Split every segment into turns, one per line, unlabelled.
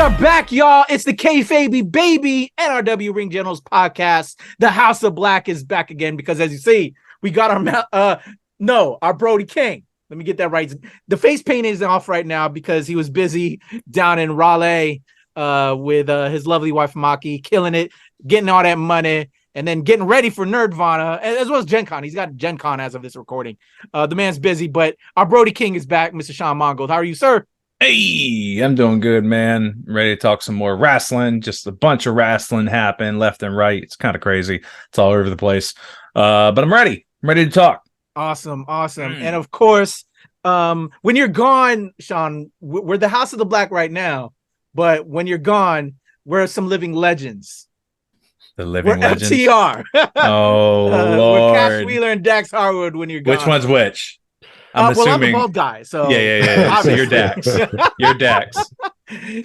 are back, y'all. It's the KayFabeyBaby NRW Ring Generals Podcast. The House of Black is back again because, as you see, we got our Brody King. Let me get that right. The face paint is off right now because he was busy down in Raleigh with his lovely wife Maki, killing it, getting all that money, and then getting ready for Nerdvana, as well as Gen Con. He's got Gen Con as of this recording. The man's busy, but our Brody King is back, Mr. Sean Mongold. How are you, sir?
Hey, I'm doing good, man. I'm ready to talk some more wrestling. Just a bunch of wrestling happened left and right. It's kind of crazy. It's all over the place. But I'm ready. I'm ready to talk.
Awesome. And of course, when you're gone, Sean, we're the House of the Black right now. But when you're gone, we're some living legends.
The living legends?
FTR.
Oh, Lord.
We're Cash Wheeler and Dax Harwood when you're gone.
Which one's which?
I'm the bald guy. So
yeah. So you're Dax. You're Dax.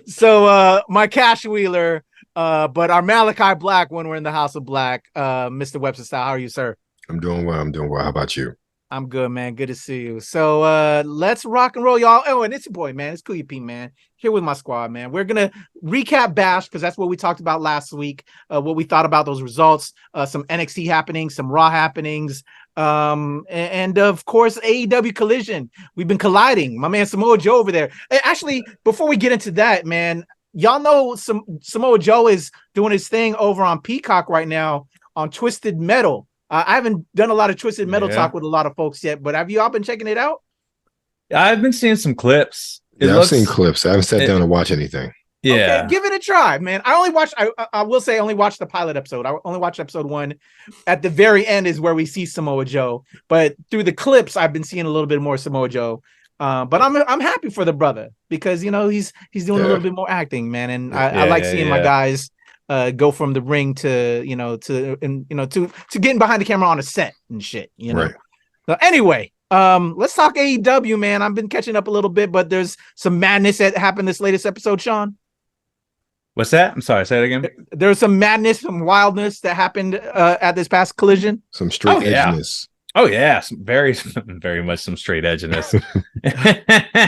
So my Cash Wheeler, but our Malachi Black when we're in the House of Black, Mr. Webster Style. How are you, sir?
I'm doing well. How about you?
I'm good, man. Good to see you. So let's rock and roll, y'all. Oh, and it's your boy, man. It's Kuya, man. Here with my squad, man. We're gonna recap Bash because that's what we talked about last week. What we thought about those results, some NXT happenings, some Raw happenings, and of course AEW Collision. We've been colliding. My man Samoa Joe over there. Actually, before we get into that, man, y'all know Samoa Joe is doing his thing over on Peacock right now on Twisted Metal. I haven't done a lot of Twisted Metal talk with a lot of folks yet, but have you all been checking it out?
I've been seeing some clips.
I've seen clips. I haven't sat down to watch anything.
Yeah.
Okay, give it a try, man. I will say I only watched the pilot episode. I only watched episode 1. At the very end is where we see Samoa Joe. But through the clips, I've been seeing a little bit more Samoa Joe. But I'm happy for the brother because he's doing a little bit more acting, man. And I like seeing my guys go from the ring to getting behind the camera on a set and shit,
Right.
So anyway, let's talk AEW, man. I've been catching up a little bit, but there's some madness that happened this latest episode, Sean.
What's that? I'm sorry, say it again.
There's some madness, some wildness that happened at this past Collision.
Some straight edginess.
Oh yeah, very much some straight edginess.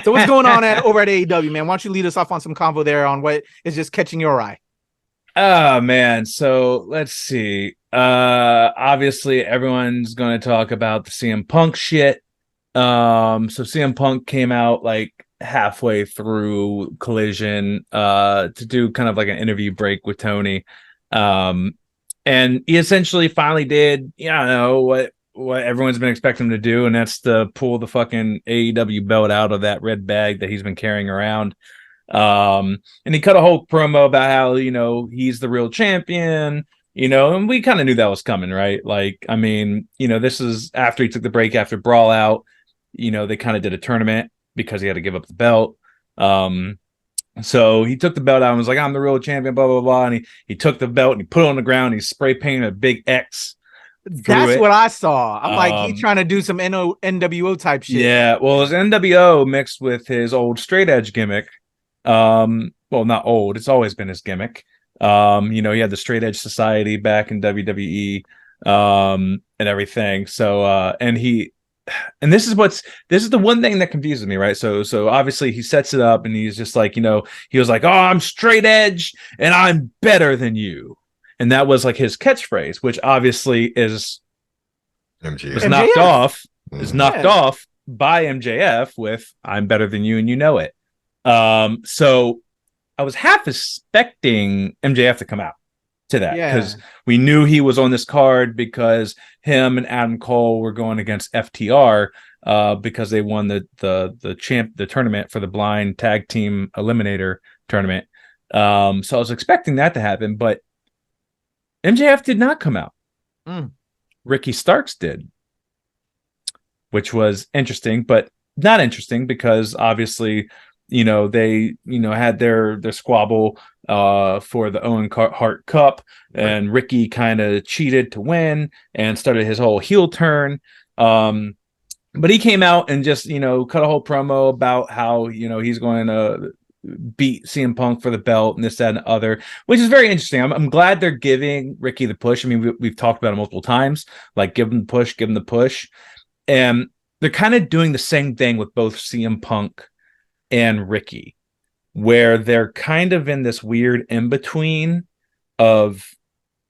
So what's going on over at AEW, man? Why don't you lead us off on some convo there on what is just catching your eye?
Oh man, so let's see. Obviously everyone's going to talk about the CM Punk shit. So CM Punk came out like halfway through Collision to do kind of like an interview break with Tony. And he essentially finally did, what everyone's been expecting him to do, and that's to pull the fucking AEW belt out of that red bag that he's been carrying around. And he cut a whole promo about how, he's the real champion, and we kind of knew that was coming, right? Like, I mean, this is after he took the break after Brawl Out, they kind of did a tournament because he had to give up the belt. So he took the belt out and was like, I'm the real champion, blah, blah, blah. And he took the belt and he put it on the ground. And he spray painted a big X.
That's what I saw. I'm like, he's trying to do some NWO type shit.
Yeah. Well, it's NWO mixed with his old straight edge gimmick. Well, not old. It's always been his gimmick. He had the Straight Edge Society back in WWE, and everything. So, and this is the one thing that confuses me, right? So obviously he sets it up and he's just like, he was like, oh, I'm straight edge and I'm better than you. And that was like his catchphrase, which obviously is knocked off by MJF with I'm better than you and you know it. So I was half expecting MJF to come out to that because we knew he was on this card because him and Adam Cole were going against FTR because they won the tournament for the blind tag team eliminator tournament. So I was expecting that to happen, but MJF did not come out. Ricky Starks did, which was interesting, but not interesting because obviously they had their squabble for the Owen Hart Cup, and Ricky kind of cheated to win and started his whole heel turn. But he came out and just cut a whole promo about how he's going to beat CM Punk for the belt and this, that, and the other, which is very interesting. I'm glad they're giving Ricky the push. I mean, we've talked about it multiple times, like give him the push. And they're kind of doing the same thing with both CM Punk and Ricky, where they're kind of in this weird in-between of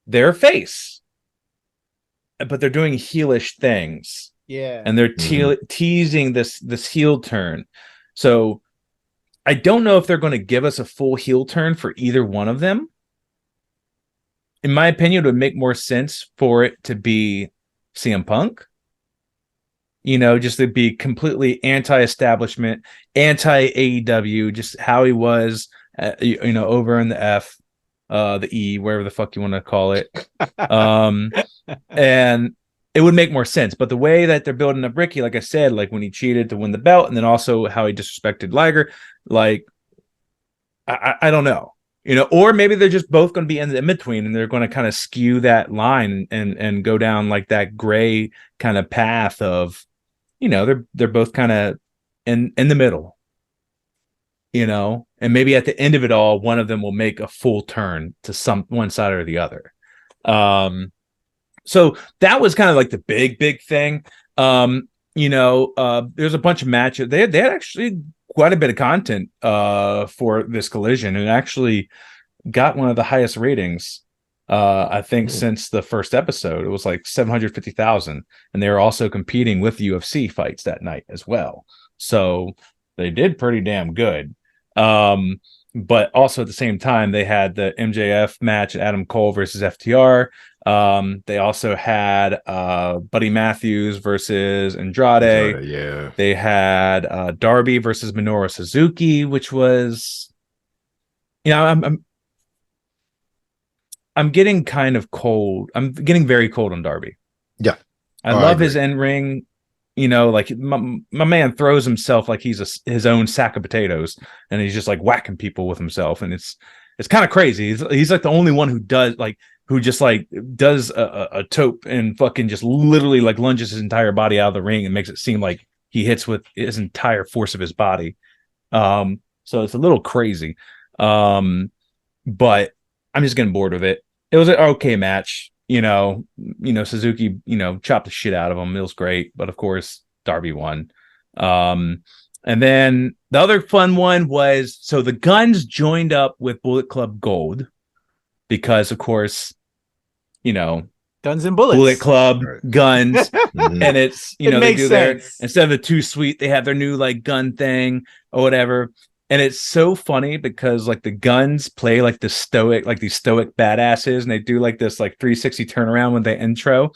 their face, but they're doing heelish things.
Yeah.
And they're teasing this heel turn. So I don't know if they're going to give us a full heel turn for either one of them. In my opinion, it would make more sense for it to be CM Punk. Just to be completely anti-establishment, anti-AEW, just how he was, over in the F, the E, wherever the fuck you want to call it. And it would make more sense. But the way that they're building up Ricky, like I said, like when he cheated to win the belt, and then also how he disrespected Liger, like, I don't know. Or maybe they're just both going to be in the in-between, and they're going to kind of skew that line and go down like that gray kind of path of, they're both kind of in the middle, and maybe at the end of it all, one of them will make a full turn to one side or the other. So that was kind of like the big thing. There's a bunch of matches. They had actually quite a bit of content for this collision, and actually got one of the highest ratings. I think since the first episode, it was like 750,000, and they were also competing with UFC fights that night as well. So they did pretty damn good. But also at the same time, they had the MJF match, Adam Cole versus FTR. They also had Buddy Matthews versus Andrade.
Yeah.
They had Darby versus Minoru Suzuki, which was, I'm getting kind of cold. I'm getting very cold on Darby.
Yeah.
I love his in-ring. Like my man throws himself like he's his own sack of potatoes, and he's just like whacking people with himself. And it's kind of crazy. He's like the only one who does a tope and fucking just literally like lunges his entire body out of the ring and makes it seem like he hits with his entire force of his body. So it's a little crazy. But I'm just getting bored with it. It was an okay match. Suzuki, chopped the shit out of him. It was great. But of course, Darby won. And then the other fun one was, so the Guns joined up with Bullet Club Gold because, of course,
Guns and Bullets.
Bullet Club, Guns. And it's,
it
they
makes
do
sense.
instead of the Too Sweet, they have their new like gun thing or whatever. And it's so funny because like the Guns play like these stoic badasses, and they do like this like 360 turnaround when they intro,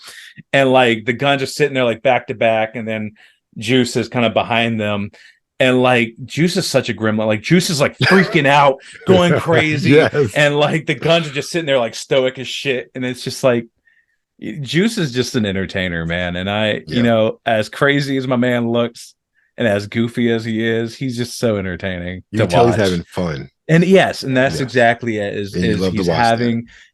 and like the Guns are sitting there like back to back, and then Juice is kind of behind them, and like Juice is such a gremlin. Like Juice is like freaking out, going crazy,
Yes.
And like the Guns are just sitting there like stoic as shit, and it's just like Juice is just an entertainer, man. And as crazy as my man looks, and as goofy as he is, he's just so entertaining.
You can tell he's having fun.
And yes, and that's exactly it.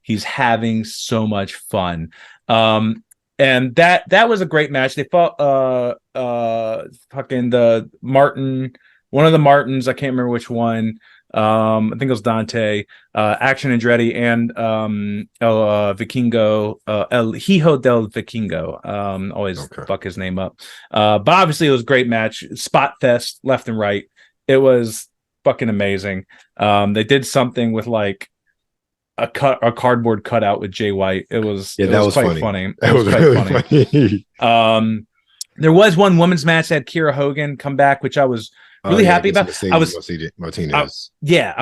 He's having so much fun. And that was a great match. They fought fucking the Martin, one of the Martins, I can't remember which one. I think it was Dante, Action Andretti, and El Vikingo, El Hijo del Vikingo. Always fuck his name up. But obviously it was a great match. Spot fest left and right. It was fucking amazing. They did something with like a cardboard cutout with Jay White. It was quite funny.
That was
quite
really funny.
There was one women's match that had Kira Hogan come back, which I was really happy about.
Martinez.
I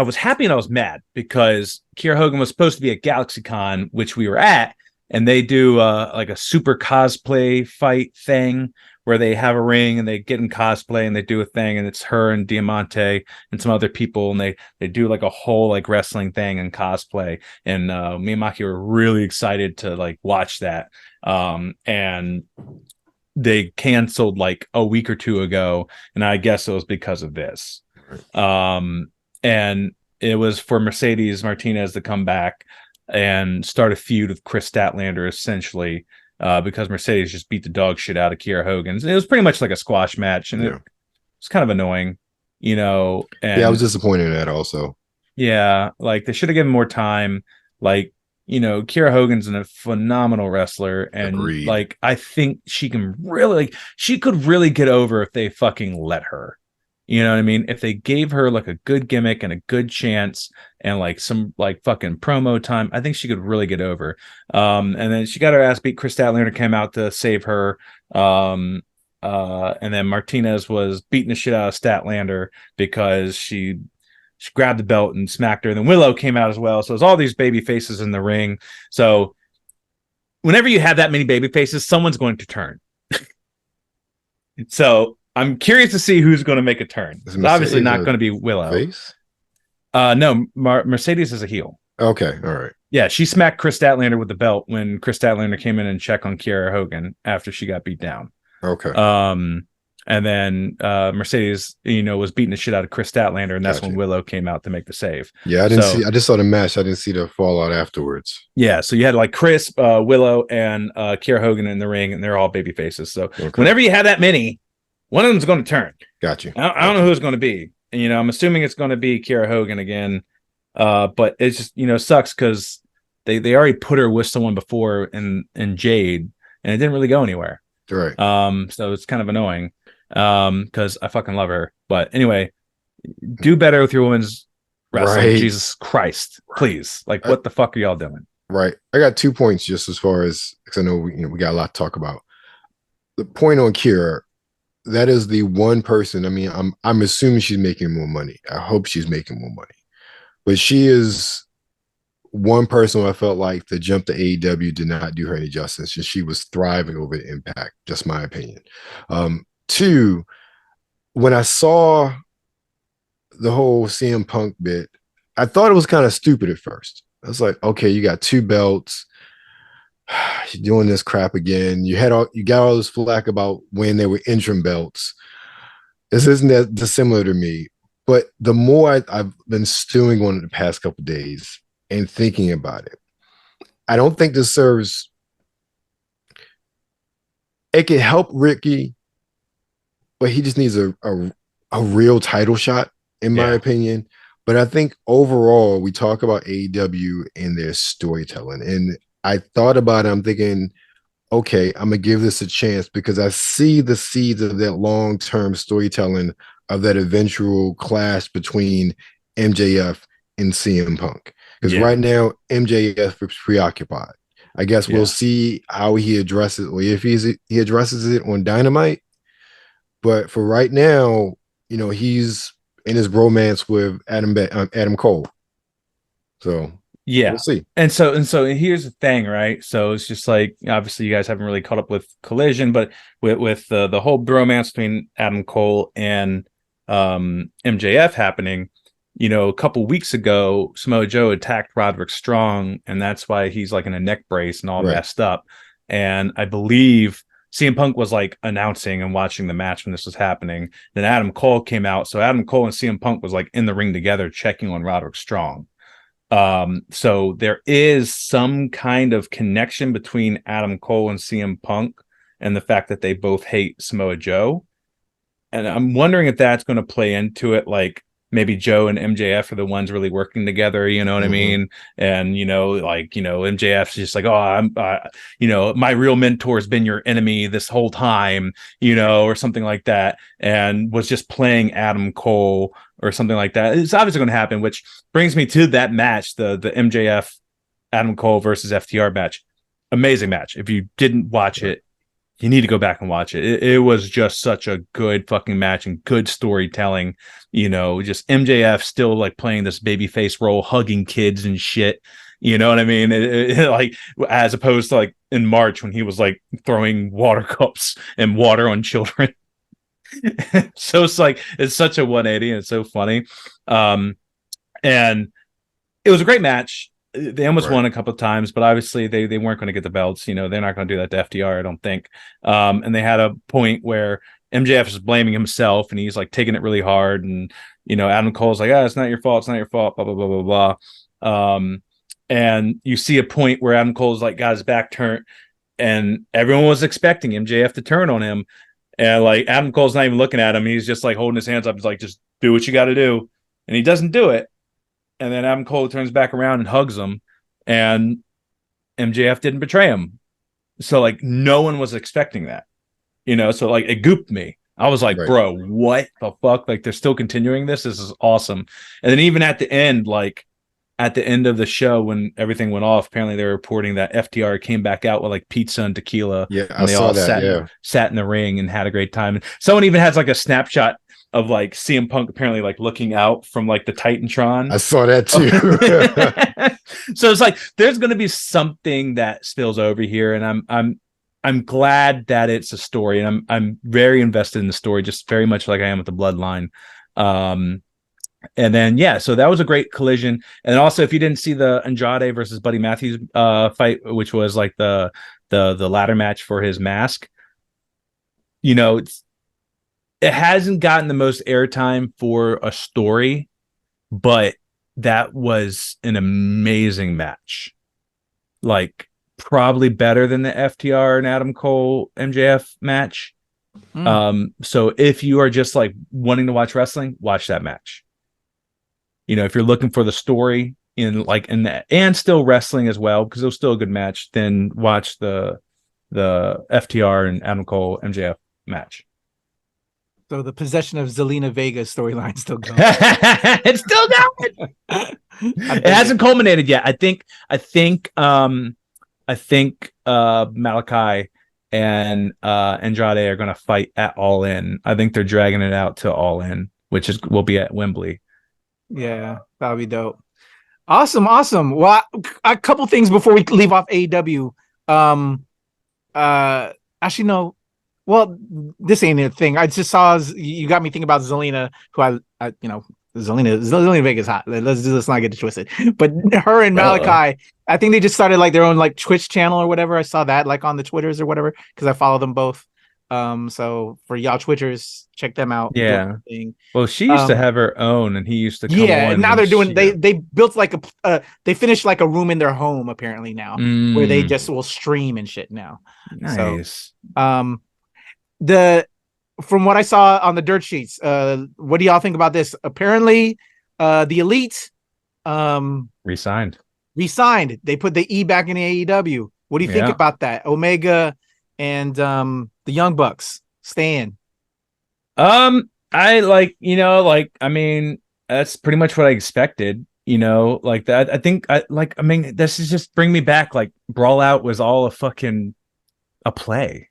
was happy and I was mad because Kira Hogan was supposed to be at GalaxyCon, which we were at, and they do like a super cosplay fight thing where they have a ring and they get in cosplay and they do a thing, and it's her and Diamante and some other people, and they do like a whole like wrestling thing and cosplay, and me and Maki were really excited to like watch that, and they canceled like a week or two ago, and I guess it was because of this. And it was for Mercedes Martinez to come back and start a feud with Chris Statlander, essentially, because Mercedes just beat the dog shit out of Kira Hogan. It was pretty much like a squash match, and it was kind of annoying, And
I was disappointed in that also.
Yeah, like they should have given more time. Like, Kira Hogan's a phenomenal wrestler, and
Agreed.
like I think she could really get over if they fucking let her. You know what I mean? If they gave her like a good gimmick and a good chance and like some like fucking promo time, I think she could really get over. And then she got her ass beat. Chris Statlander came out to save her. And then Martinez was beating the shit out of Statlander because she grabbed the belt and smacked her. And then Willow came out as well. So there's all these baby faces in the ring. So whenever you have that many baby faces, someone's going to turn. So I'm curious to see who's going to make a turn. It's obviously not going to be Willow.
Face?
No, Mercedes is a heel.
Okay, all right.
Yeah, she smacked Chris Statlander with the belt when Chris Statlander came in and checked on Kiera Hogan after she got beat down.
Okay.
And then Mercedes, was beating the shit out of Chris Statlander, and that's when Willow came out to make the save.
Yeah, I just saw the match. I didn't see the fallout afterwards.
Yeah, so you had like Chris, Willow, and Kiera Hogan in the ring, and they're all baby faces. So whenever you have that many, one of them's going to turn.
Got you.
I don't know who it's going to be. I'm assuming it's going to be Kiera Hogan again. But it's just, sucks because they already put her with someone before in Jade, and it didn't really go anywhere.
Right.
So it's kind of annoying because I fucking love her. But anyway, do better with your women's wrestling. Right. Jesus Christ, please. Like, what the fuck are y'all doing?
Right. I got 2 points just as far as, because I know we got a lot to talk about. The point on Kiera, that is the one person. I mean, I'm assuming she's making more money. I hope she's making more money. But she is one person who I felt like the jump to AEW did not do her any justice. She was thriving over the Impact, just my opinion. 2, when I saw the whole CM Punk bit, I thought it was kind of stupid at first. I was like, okay, you got 2 belts. You're doing this crap again. You got all this flack about when they were interim belts. This isn't that dissimilar to me. But the more I've been stewing on it the past couple of days and thinking about it, I don't think this serves. It could help Ricky, but he just needs a real title shot, in my opinion. But I think overall, we talk about AEW and their storytelling. And I thought about it. I'm thinking, okay, I'm going to give this a chance because I see the seeds of that long-term storytelling of that eventual clash between MJF and CM Punk. Because right now, MJF is preoccupied. I guess we'll see how he addresses it, or if he addresses it on Dynamite. But for right now, he's in his bromance with Adam Cole. So we'll see. And so
here's the thing, right? So it's just like, obviously you guys haven't really caught up with Collision, but with the whole bromance between Adam Cole and MJF happening, a couple weeks ago, Samoa Joe attacked Roderick Strong, and that's why he's like in a neck brace and all messed up. And I believe CM Punk was like announcing and watching the match when this was happening. Then Adam Cole came out. So Adam Cole and CM Punk was like in the ring together checking on Roderick Strong. So there is some kind of connection between Adam Cole and CM Punk and the fact that they both hate Samoa Joe. And I'm wondering if that's going to play into it. Like maybe Joe and MJF are the ones really working together. You know what I mean? And, MJF's just like, oh, my real mentor's been your enemy this whole time, or something like that. And was just playing Adam Cole or something like that. It's obviously going to happen, which brings me to that match, the MJF Adam Cole versus FTR match. Amazing match. If you didn't watch it, you need to go back and watch it. It was just such a good fucking match and good storytelling. Just MJF still like playing this babyface role, hugging kids and shit. You know what I mean? Like as opposed to like in March when he was like throwing water cups and water on children. So it's such a 180 and it's so funny. And it was a great match. They almost won a couple of times, but obviously they weren't going to get the belts. They're not going to do that to FTR, I don't think. And they had a point where MJF is blaming himself and he's like taking it really hard. And, Adam Cole's like, it's not your fault. It's not your fault. Blah, blah, blah, blah, blah. And you see a point where Adam Cole's like got his back turned and everyone was expecting MJF to turn on him. And like Adam Cole's not even looking at him. He's just like holding his hands up. He's like, just do what you got to do. And he doesn't do it. And then Adam Cole turns back around and hugs him. And MJF didn't betray him. So like no one was expecting that. So like it gooped me. I was like,
Right.
bro, what the fuck? Like, they're still continuing this. This is awesome. And then even at the end, like at the end of the show, when everything went off, apparently they were reporting that FTR came back out with like pizza and tequila.
Yeah,
and
I
they
saw
all
that.
sat in the ring and had a great time. And someone even has like a snapshot of like CM Punk apparently like looking out from like the Titantron.
I saw that too.
So it's like there's going to be something that spills over here, and I'm glad that it's a story, and I'm very invested in the story, just very much like I am with the Bloodline. And then so that was a great collision. And also, if you didn't see the Andrade versus Buddy Matthews fight, which was like the ladder match for his mask, you know, it hasn't gotten the most airtime for a story, but that was an amazing match. Like probably better than the FTR and Adam Cole MJF match. So if you are just like wanting to watch wrestling, watch that match. You know, if you're looking for the story and still wrestling as well, because it was still a good match, then watch the FTR and Adam Cole MJF match.
So the possession of Zelina Vega's storyline still going.
It's still going. It hasn't culminated yet. I think Malachi and Andrade are going to fight at All In. I think they're dragging it out to All In, which will be at Wembley.
Yeah, that would be dope. Awesome. Well, a couple things before we leave off AEW. Actually, no. Well, this ain't a thing. I just saw you got me thinking about Zelina, who I Zelina Vega's hot. Let's not get it twisted. But her and Malachi, I think they just started like their own like Twitch channel or whatever. I saw that like on the Twitters or whatever because I follow them both. So for y'all Twitchers, check them out.
Yeah. Well, she used to have her own, and he used to come on.
And now they're doing. They built like they finished like a room in their home apparently now, where they just will stream and shit now.
Nice.
So, from what I saw on the dirt sheets, what do y'all think about this? Apparently, the Elite
resigned.
They put the E back in the AEW. What do you think about that? Omega and the Young Bucks staying.
I I mean, that's pretty much what I expected. You know, like that. I think this is just bring me back. Like Brawl Out was all a play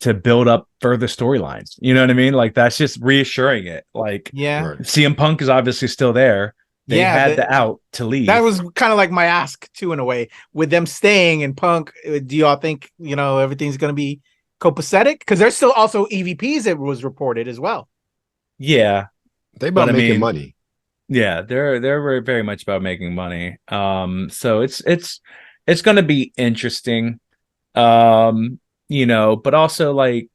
to build up further storylines. You know what I mean? Like that's just reassuring it. Like CM Punk is obviously still there. They had the out to leave.
That was kind of like my ask too, in a way, with them staying and Punk. Do y'all think, everything's going to be copacetic? Because there's still also EVPs that was reported as well.
Yeah.
They about making money.
Yeah. They're very much about making money. So it's going to be interesting. But also they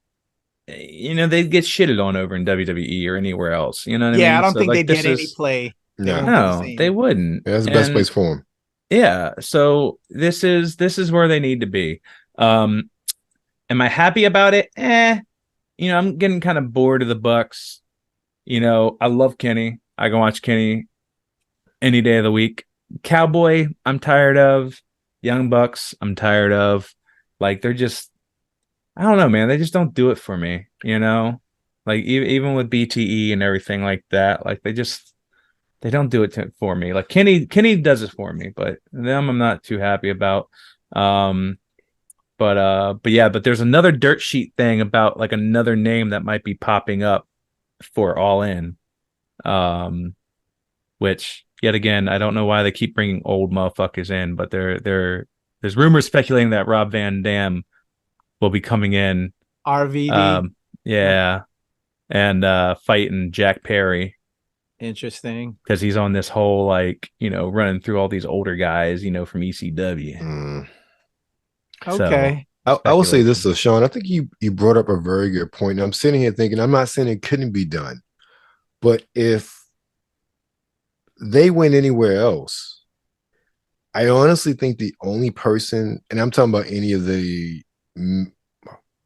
get shitted on over in WWE or anywhere else. You know what I mean?
I don't think they'd get any play.
No, they wouldn't.
That's the best place for them.
Yeah. So this is where they need to be. Am I happy about it? I'm getting kind of bored of the Bucks. I love Kenny. I can watch Kenny any day of the week. Cowboy, I'm tired of. Young Bucks, I'm tired of. Like they're just, I don't know, man. They just don't do it for me. Like even with BTE and everything like that. Like they don't do it for me. Like Kenny does it for me, but them I'm not too happy about. But there's another dirt sheet thing about like another name that might be popping up for All In. Which yet again, I don't know why they keep bringing old motherfuckers in, but there's rumors speculating that Rob Van Dam will be coming in.
RVD.
And fighting Jack Perry.
Interesting.
Because he's on this whole running through all these older guys, from ECW.
Okay.
So, I will say this though, Sean. I think you brought up a very good point. I'm sitting here thinking, I'm not saying it couldn't be done, but if they went anywhere else, I honestly think the only person, and I'm talking about any of the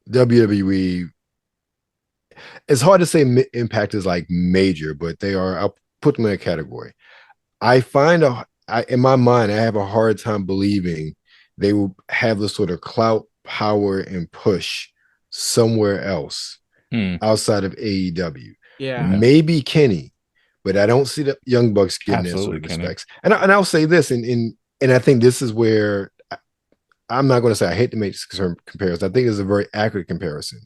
WWE, it's hard to say Impact is like major, but they are. I'll put them in a category. I find in my mind, I have a hard time believing they will have the sort of clout, power, and push somewhere else outside of AEW.
Yeah.
Maybe Kenny, but I don't see the Young Bucks getting that sort of respects. And I'll say this, and I think this is where I'm not going to say I hate to make this comparison. I think it's a very accurate comparison.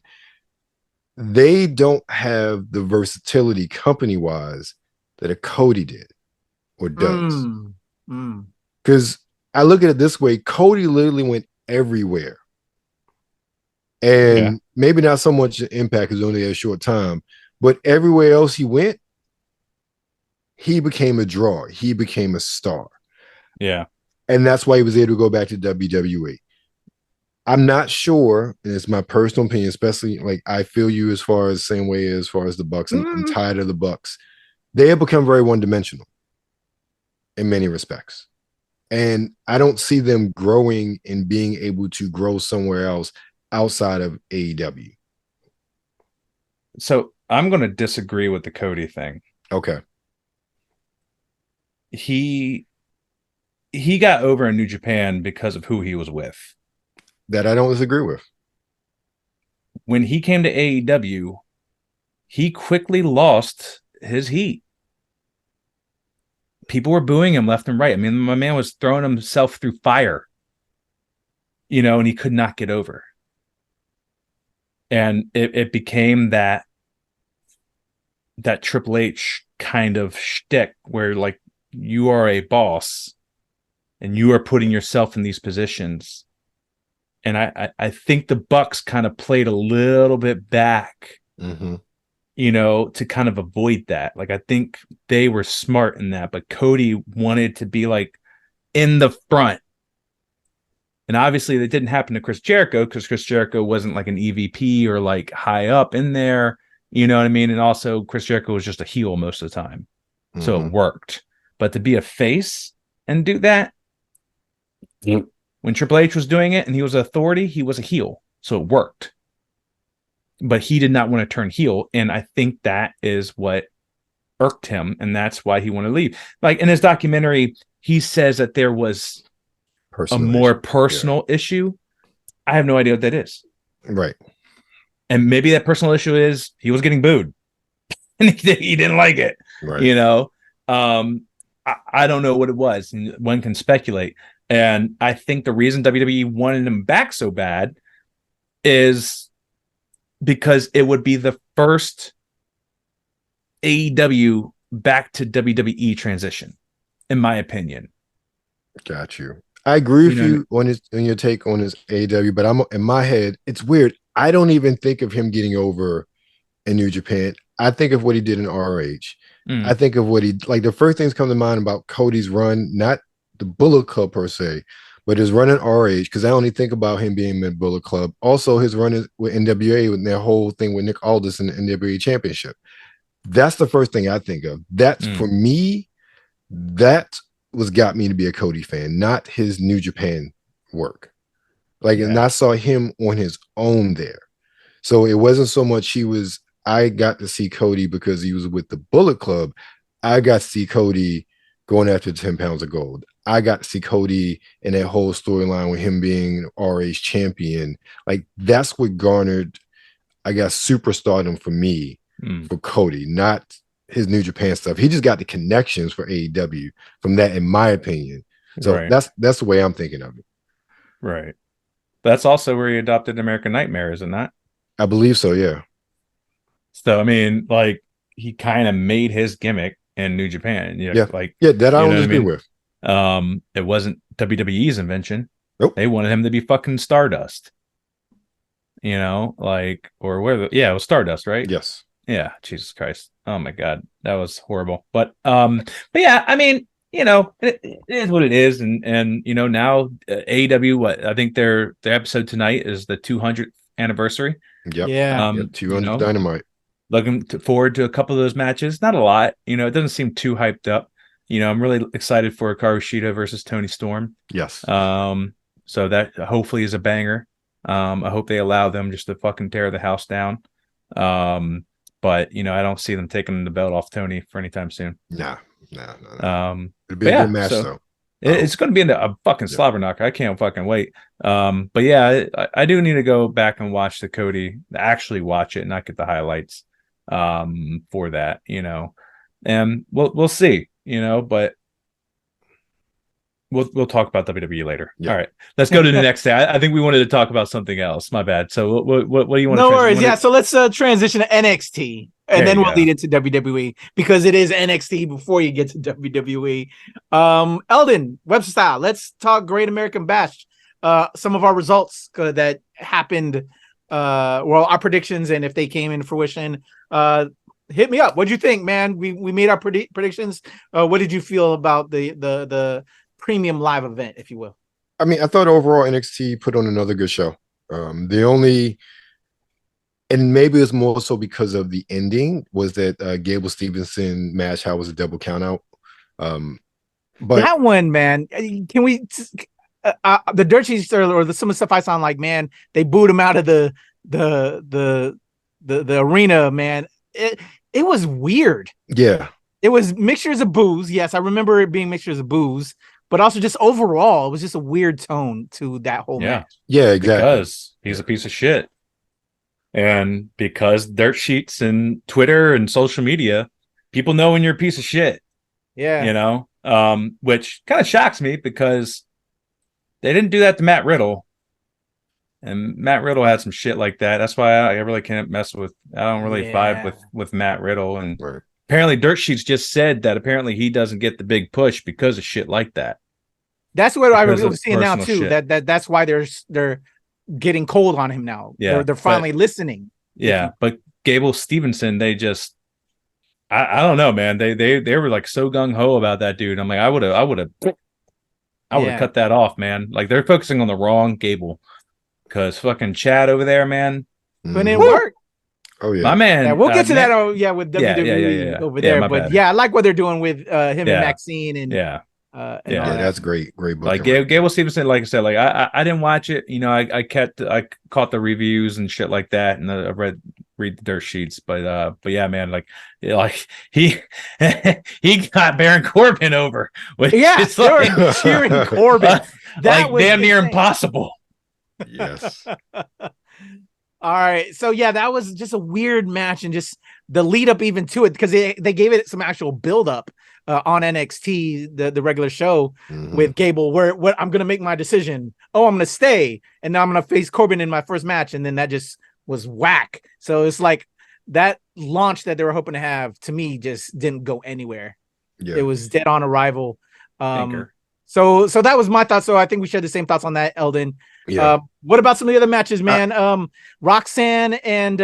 They don't have the versatility company-wise that a Cody did or does. Because I look at it this way, Cody literally went everywhere. And maybe not so much Impact is only a short time, but everywhere else he went, he became a draw. He became a star.
Yeah.
And that's why he was able to go back to WWE. I'm not sure, and it's my personal opinion, especially like I feel you as far as the same way as far as the Bucks. I'm tired of the Bucks. They have become very one-dimensional in many respects. And I don't see them growing and being able to grow somewhere else outside of AEW.
So I'm going to disagree with the Cody thing.
Okay.
He got over in New Japan because of who he was with.
That I don't disagree with.
When he came to AEW, he quickly lost his heat. People were booing him left and right. I mean, my man was throwing himself through fire, and he could not get over. And it became that Triple H kind of shtick where, like, you are a boss and you are putting yourself in these positions. And I think the Bucks kind of played a little bit back, to kind of avoid that. Like, I think they were smart in that, but Cody wanted to be like in the front. And obviously that didn't happen to Chris Jericho because Chris Jericho wasn't like an EVP or like high up in there. You know what I mean? And also Chris Jericho was just a heel most of the time. So it worked. But to be a face and do that, when Triple H was doing it and he was an authority, he was a heel. So it worked. But he did not want to turn heel. And I think that is what irked him. And that's why he wanted to leave. Like in his documentary, he says that there was a more personal issue. I have no idea what that is.
Right.
And maybe that personal issue is he was getting booed. And he didn't like it.
Right.
I don't know what it was. And one can speculate. And I think the reason WWE wanted him back so bad is because it would be the first AEW back to WWE transition, in my opinion.
Got you. I agree with you on your take on his AEW, but I'm in my head, it's weird. I don't even think of him getting over in New Japan. I think of what he did in RH. I think of what like the first things come to mind about Cody's run, not the Bullet Club per se, but his run in RH, because I only think about him being in Bullet Club. Also, his run with NWA, with their whole thing with Nick Aldis in the NWA Championship. That's the first thing I think of. That's for me, that was got me to be a Cody fan, not his New Japan work. Like, and I saw him on his own there. So it wasn't so much I got to see Cody because he was with the Bullet Club. I got to see Cody going after 10 pounds of gold. I got to see Cody in that whole storyline with him being RH champion. Like, that's what garnered, I guess, superstardom for me, for Cody, not his New Japan stuff. He just got the connections for AEW from that, in my opinion. So that's the way I'm thinking of it.
Right. That's also where he adopted American Nightmare, isn't that?
I believe so, yeah.
So, I mean, like, he kind of made his gimmick in New Japan.
That I don't disagree with.
It wasn't WWE's invention.
Nope.
They wanted him to be fucking Stardust. Or where it was Stardust, right?
Yes.
Yeah, Jesus Christ. Oh my God. That was horrible. But yeah, I mean, it is what it is. And now AEW, I think their episode tonight is the 200th anniversary.
Yep.
Yeah.
200 Dynamite.
Looking forward to a couple of those matches. Not a lot. It doesn't seem too hyped up. I'm really excited for Hikaru Shida versus Tony Storm.
Yes.
So that hopefully is a banger. I hope they allow them just to fucking tear the house down. But I don't see them taking the belt off Tony for anytime soon.
No.
It'd
be a good match though.
It's going to be a fucking slobber knocker. I can't fucking wait. But yeah, I do need to go back and watch the Cody, actually watch it, not get the highlights for that, and we'll see, but we'll talk about WWE later. All right, let's go to the next day. I think we wanted to talk about something else. My bad. So what do you want?
No worries. Yeah. So let's transition to NXT. And then we'll lead into WWE because it is NXT before you get to WWE. Eldon, Webster Style, let's talk Great American Bash. Some of our results that happened, our predictions, and if they came into fruition. Hit me up. What'd you think, man? We made our predictions. What did you feel about the premium live event, if you will?
I mean, I thought overall NXT put on another good show. And maybe it's more so because of the ending, was that Gable Stevenson match, how was a double count out. But
that one, man, can we the dirt sheets or some of the stuff I saw, like, man, they booed him out of the arena, man. It was weird.
Yeah.
It was mixtures of booze. Yes, I remember it being mixtures of booze, but also just overall, it was just a weird tone to that whole match.
Yeah, exactly.
Because he's a piece of shit. And because dirt sheets and Twitter and social media, people know when you're a piece of shit.
Yeah.
Which kind of shocks me because they didn't do that to Matt Riddle. And Matt Riddle had some shit like that. That's why I really can't I don't really vibe with Matt Riddle. And apparently Dirt Sheets just said that apparently he doesn't get the big push because of shit like that.
That's what I was seeing now too. That's why they're getting cold on him now.
Yeah,
they're finally listening.
Yeah, but Gable Stevenson, they just I don't know, man. They were like so gung ho about that dude. I'm like, I would have cut that off, man. Like they're focusing on the wrong Gable. Because fucking Chad over there, man.
But it worked.
Oh, yeah.
My man.
Yeah, we'll get to that with WWE over there. But
bad.
yeah, I like what they're doing with him and Maxine. And
that's great. Great book.
Like Gable Stevenson, like I said, like I didn't watch it. I caught the reviews and shit like that, and I read the dirt sheets. But yeah, man, like he got Baron Corbin over. Which is like
cheering Corbin.
That was damn near impossible.
Yes.
All right. So yeah, that was just a weird match, and just the lead up even to it, because they gave it some actual build up on NXT, the regular show with Gable, where I'm gonna make my decision. Oh, I'm gonna stay, and now I'm gonna face Corbin in my first match, and then that just was whack. So it's like that launch that they were hoping to have, to me, just didn't go anywhere. Yeah. It was dead on arrival. So that was my thoughts. So I think we shared the same thoughts on that, Eldon.
Yeah.
What about some of the other matches, man? Roxanne and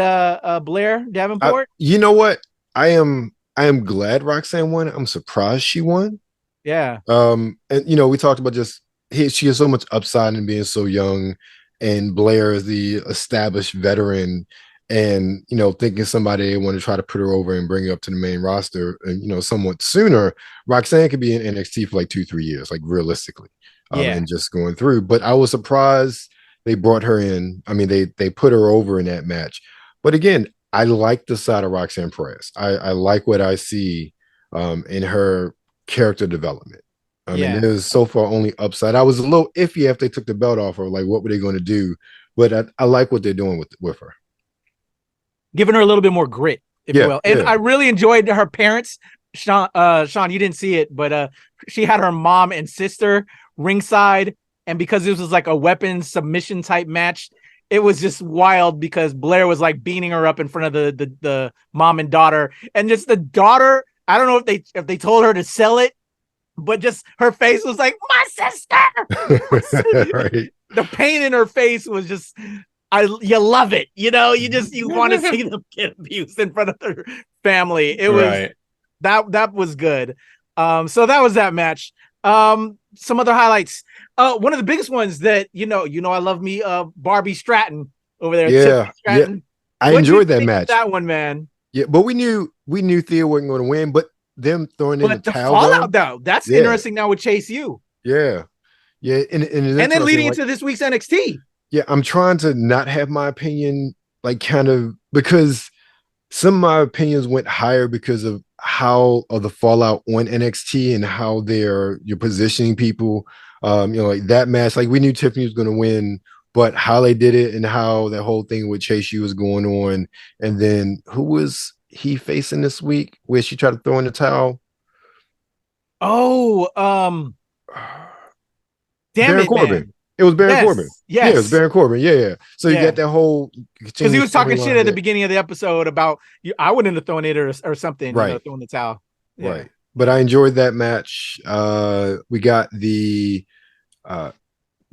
Blair Davenport.
You know what? I am glad Roxanne won. I'm surprised she won.
Yeah.
And we talked about she has so much upside in being so young, and Blair is the established veteran, and thinking somebody they want to try to put her over and bring her up to the main roster, and somewhat sooner. Roxanne could be in NXT for like 2-3 years, like realistically. And just going through. But I was surprised they brought her in. I mean, they put her over in that match. But again, I like the side of Roxanne Perez. I like what I see in her character development. I mean, there's so far only upside. I was a little iffy after they took the belt off her, like what were they going to do? But I like what they're doing with her.
Giving her a little bit more grit, if you will. And I really enjoyed her parents. Sean, you didn't see it, but she had her mom and sister ringside, and because this was like a weapons submission type match, it was just wild because Blair was like beating her up in front of the mom and daughter, and just the daughter, I don't know if they told her to sell it, but just her face was like, my sister. Right. The pain in her face was just, you love it, you want to see them get abused in front of their family. It was that was good. So that was that match. Some other highlights. One of the biggest ones that I love me Barbie Stratton over there.
Yeah,
Stratton.
I enjoyed that match.
That one, man.
Yeah, but we knew Thea wasn't going to win, but them throwing in the towel
fallout though, that's interesting now with Chase U.
Yeah, and
then leading into this week's NXT.
Yeah, I'm trying to not have my opinion like kind of, because some of my opinions went higher because of the fallout on NXT and how you're positioning people. Like that match, like we knew Tiffany was going to win, but how they did it and how that whole thing with Chase U was going on. And then who was he facing this week where she tried to throw in the towel?
Oh, damn
Baron
it,
Corbin.
man.
It was Baron Corbin.
Yes.
Yeah, it was Baron Corbin. Yeah. So you got that whole,
because he was talking shit at the beginning of the episode about you. I wouldn't have thrown it or something,
right?
Throwing the towel. Yeah.
Right. But I enjoyed that match. We got the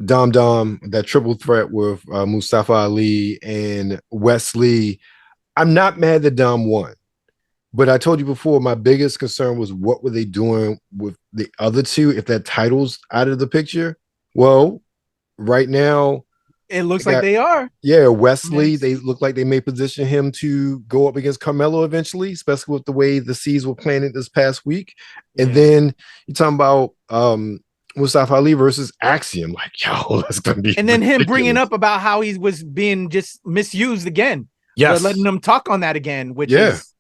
Dom, that triple threat with Mustafa Ali and Wesley. I'm not mad that Dom won, but I told you before, my biggest concern was what were they doing with the other two if that title's out of the picture? Well, right now,
it looks like they are.
Yeah, Wesley, they look like they may position him to go up against Carmelo eventually, especially with the way the seeds were planted this past week. And then you're talking about Mustafa Ali versus Axiom. Like, yo, that's going to be
And then ridiculous. Him bringing up about how he was being just misused again.
Yes.
Letting them talk on that again, which is,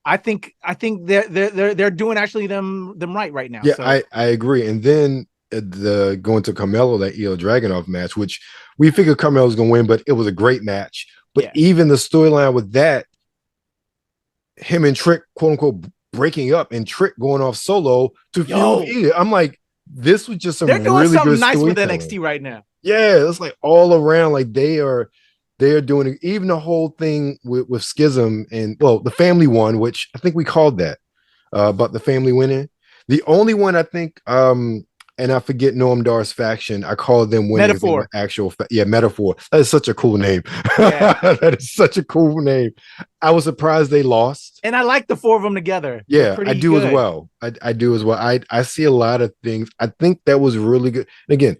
I think they're doing actually them right now.
Yeah,
so.
I agree. And then the going to Carmelo, that Ilya Dragunov match, which we figured Carmelo was going to win, but it was a great match. But even the storyline with that, him and Trick, quote unquote, breaking up and Trick going off solo to feud Ilya. I'm like, this was just some
they're doing
really
something
good
nice with NXT right now.
Yeah, it's like all around, like they're doing it. Even the whole thing with Schism and the family one, which I think we called that about the family winning. The only one I think, and I forget Noam Dar's faction, I call them winning.
Metaphor.
Metaphor. That is such a cool name. Yeah. That is such a cool name. I was surprised they lost.
And I like the four of them together.
Yeah, I do as well. I do as well. I see a lot of things. I think that was really good. And again,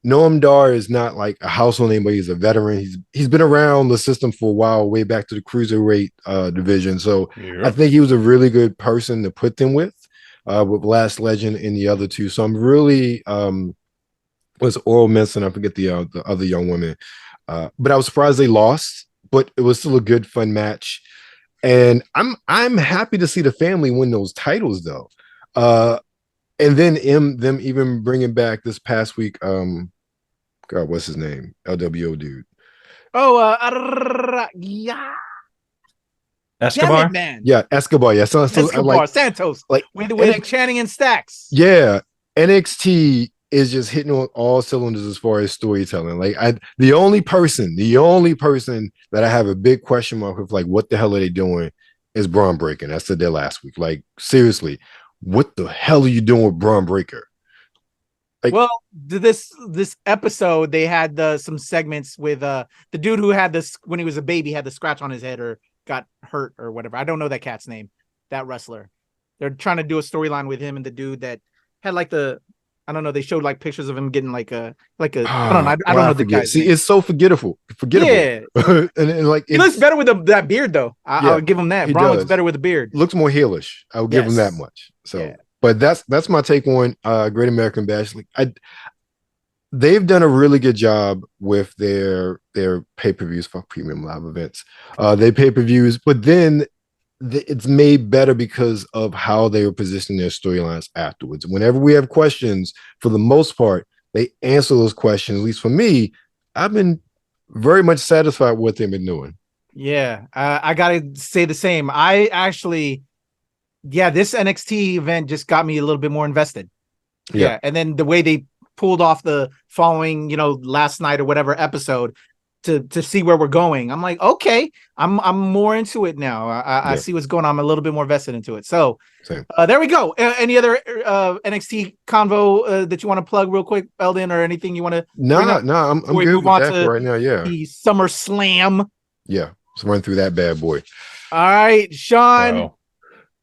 Noam Dar is not like a household name, but he's a veteran. He's been around the system for a while, way back to the cruiserweight division. So I think he was a really good person to put them with Last Legend and the other two. So I'm really was Oral Menson. I forget the other young woman, but I was surprised they lost. But it was still a good, fun match, and I'm happy to see the family win those titles though. And then them even bringing back this past week, God, what's his name? LWO dude.
Escobar,
man.
Yeah, Escobar. Yeah, so
Escobar,
like
Santos,
like
with chanting and Stacks.
Yeah, NXT is just hitting on all cylinders as far as storytelling. Like the only person that I have a big question mark with, like, what the hell are they doing, is Braun Breaker. I said that last week. Like, seriously. What the hell are you doing with Braun Breaker? Like,
well, this episode they had some segments with the dude who had this when he was a baby, had the scratch on his head or got hurt or whatever. I don't know that cat's name, that wrestler. They're trying to do a storyline with him and the dude that had like I don't know. They showed like pictures of him getting I don't know the guy.
See, it's so forgettable. Yeah, and like
he looks better with that beard though. I'll give him that. Braun looks better with the beard.
Looks more heelish. I'll give him that much. So, but that's my take on Great American Bash. Like, they've done a really good job with their pay-per-views for premium live events. They pay-per-views, but then it's made better because of how they were positioning their storylines afterwards. Whenever we have questions, for the most part, they answer those questions. At least for me, I've been very much satisfied with what they've been doing.
Yeah, I gotta say the same. I actually, this NXT event just got me a little bit more invested. Yeah, and then the way they pulled off the following, last night or whatever episode to see where we're going. I'm like, okay, I'm more into it now. I see what's going on. I'm a little bit more vested into it. So there we go. Any other NXT convo that you want to plug real quick, Eldon, or anything you want to?
No, I'm good with that right now. Yeah,
the SummerSlam.
Yeah, let's run through that bad boy.
All right, Sean,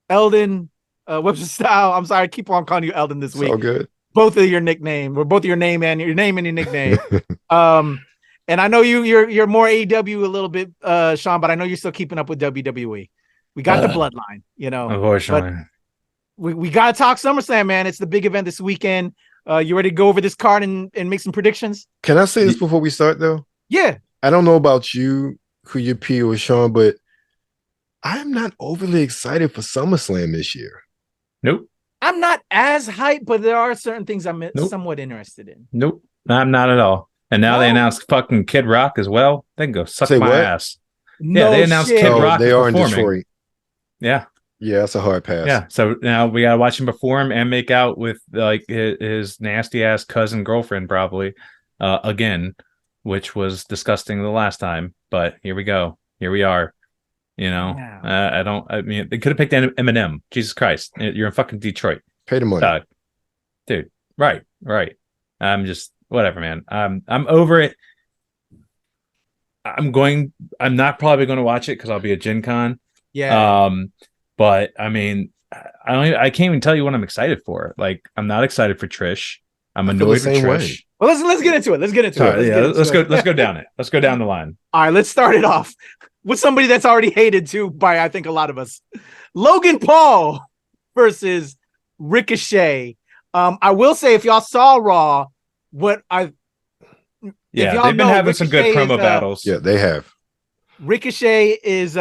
Eldon, what's your style? I'm sorry, I keep on calling you Eldon this week.
So good.
Both of your nickname, or both of your name and your nickname. And I know you're more AEW a little bit, Sean, but I know you're still keeping up with WWE. We got the bloodline,
Unfortunately.
We got to talk SummerSlam, man. It's the big event this weekend. You ready to go over this card and make some predictions?
Can I say this before we start, though?
Yeah.
I don't know about you, Kuya P or Sean, but I'm not overly excited for SummerSlam this year.
Nope.
I'm not as hyped, but there are certain things I'm
Nope.
somewhat interested in.
Nope. I'm not at all. And now they announced fucking Kid Rock as well. They can go suck my ass.
No,
they announced
shit.
Kid Rock.
They are in
performing.
Detroit.
Yeah.
Yeah, that's a hard pass.
Yeah. So now we gotta watch him perform and make out with like his nasty ass cousin girlfriend probably again, which was disgusting the last time. But here we go. Here we are. You know, I mean, they could have picked Eminem. Jesus Christ, you're in fucking Detroit.
Pay the money,
dude. Right. I'm just whatever, man. I'm over it. I'm not probably going to watch it because I'll be at Gen Con.
Yeah.
But I mean, I can't even tell you what I'm excited for. Like, I'm not excited for Trish. I'm annoyed with Trish.
Well, let's get into it. Let's go
down it. Let's go down the line.
All right, let's start it off with somebody that's already hated too by I think a lot of us. Logan Paul versus Ricochet. I will say if y'all saw Raw, they've been having some good promo battles.
Yeah, they have.
Ricochet is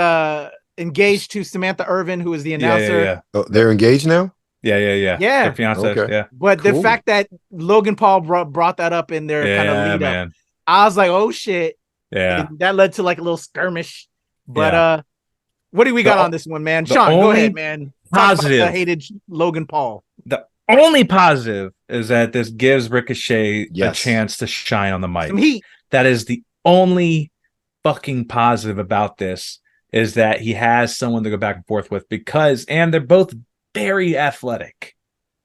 engaged to Samantha Irvin, who is the announcer.
Yeah. Oh, they're engaged now?
Yeah.
Their fiance,
okay.
But the fact that Logan Paul brought that up in their kind of lead up, I was like, oh shit.
Yeah.
And that led to like a little skirmish. But what do we got on this one, man? Sean, go ahead, man.
Positive.
I hated Logan Paul.
The only positive is that this gives Ricochet a chance to shine on the mic. That is the only fucking positive about this, is that he has someone to go back and forth with and they're both very athletic.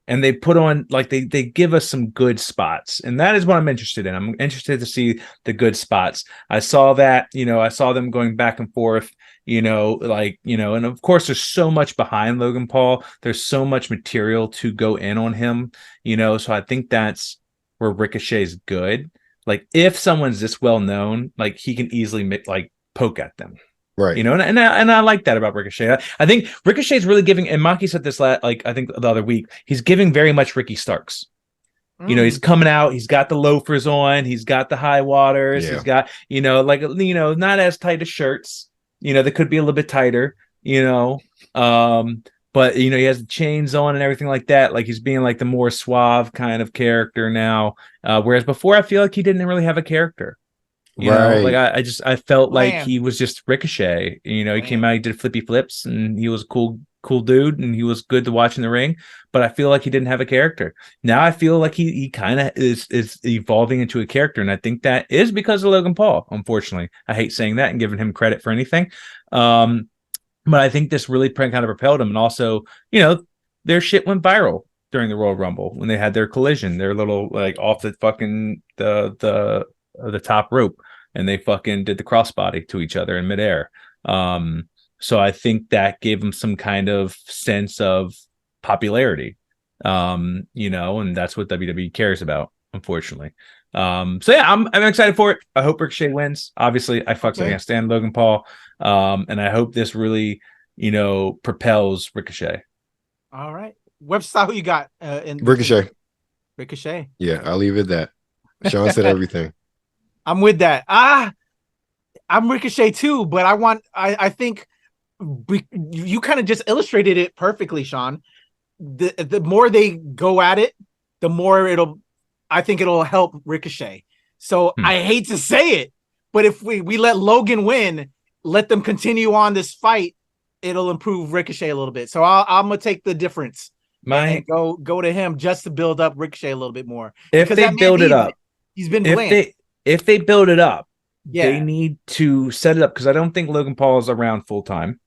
And they put on, like, they give us some good spots. And that is what I'm interested in. I'm interested to see the good spots. I saw that, I saw them going back and forth, and of course there's so much behind Logan Paul. There's so much material to go in on him, so I think that's where Ricochet's good. Like, if someone's this well known, like, he can easily poke at them.
Right.
And I like that about Ricochet. I think Ricochet's really giving, and Maki said this I think the other week, he's giving very much Ricky Starks. He's coming out, he's got the loafers on, he's got the high waters, he's got, not as tight as shirts, they could be a little bit tighter, but he has the chains on and everything like that. Like, he's being like the more suave kind of character now. Whereas before, I feel like he didn't really have a character. You know, like I felt like he was just Ricochet. He came out, he did flippy flips, and he was a cool dude, and he was good to watch in the ring. But I feel like he didn't have a character. Now I feel like he kind of is evolving into a character, and I think that is because of Logan Paul. Unfortunately, I hate saying that and giving him credit for anything. But I think this really kind of propelled him, and also, their shit went viral during the Royal Rumble when they had their collision, their little off the fucking the top rope, and they fucking did the crossbody to each other in midair. So I think that gave them some kind of sense of popularity, and that's what WWE cares about, unfortunately. So yeah, I'm excited for it. I hope Ricochet wins. Obviously, I can't stand Logan Paul, and I hope this really, propels Ricochet. All
right, website, who you got? In Ricochet.
Yeah, I'll leave it at that. Sean said everything.
I'm with that. I'm Ricochet too, but I think you kind of just illustrated it perfectly, Sean. The more they go at it, the more I think it'll help Ricochet. So I hate to say it, but if we let Logan win, let them continue on this fight, it'll improve Ricochet a little bit. So I'm gonna take the difference and go to him just to build up Ricochet a little bit more.
If they build it up,
he's been bland.
If they build it up, they need to set it up, because I don't think Logan Paul is around full time.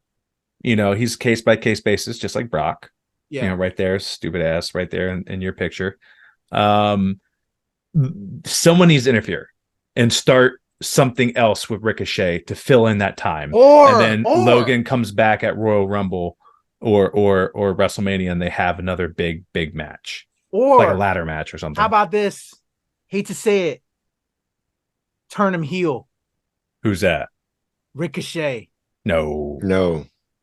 He's case by case basis, just like Brock.
Yeah.
Right there, stupid ass, right there in your picture. Someone needs to interfere and start something else with Ricochet to fill in that time. And then Logan comes back at Royal Rumble or WrestleMania, and they have another big match, or like a ladder match or something.
How about this? Hate to say it. Turn him heel.
Who's that?
Ricochet.
No.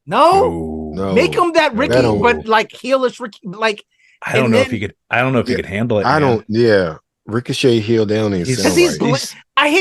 Make him that Ricky, but like heelish Ricky. Like,
I don't know if he could. I don't know if he could handle it.
I don't. Yeah, Ricochet heel down.
I hate to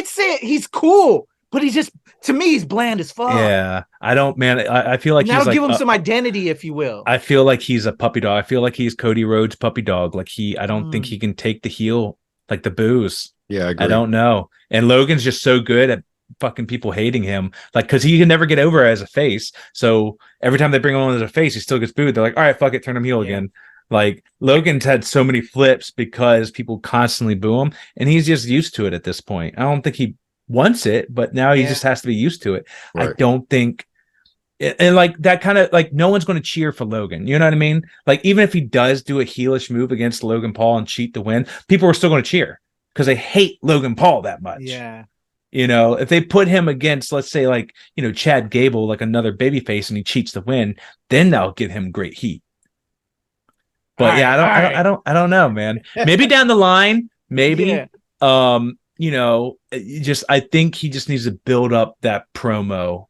say it. He's cool, but he's just To me, he's bland as fuck.
Yeah, I don't, man. I feel like
now
he's
give
like
him some identity, if you will.
I feel like he's a puppy dog. I feel like he's Cody Rhodes' puppy dog. Like I don't think he can take the heel, like the booze.
Yeah, I agree.
I don't know. And Logan's just so good at fucking people hating him, like, because he can never get over as a face. So every time they bring him on as a face, he still gets booed. They're like, all right, fuck it, turn him heel again. Like, Logan's had so many flips because people constantly boo him, and he's just used to it at this point. I don't think he wants it, but now he just has to be used to it. Right. I don't think, and like that kind of, like, no one's going to cheer for Logan. You know what I mean? Like, even if he does do a heelish move against Logan Paul and cheat the win, people are still going to cheer because they hate Logan Paul that much.
Yeah.
You know, if they put him against, let's say, like, you know, Chad Gable, like another babyface, and he cheats the win, then they'll give him great heat. But I don't know, man. Maybe down the line, maybe. You know, I think he just needs to build up that promo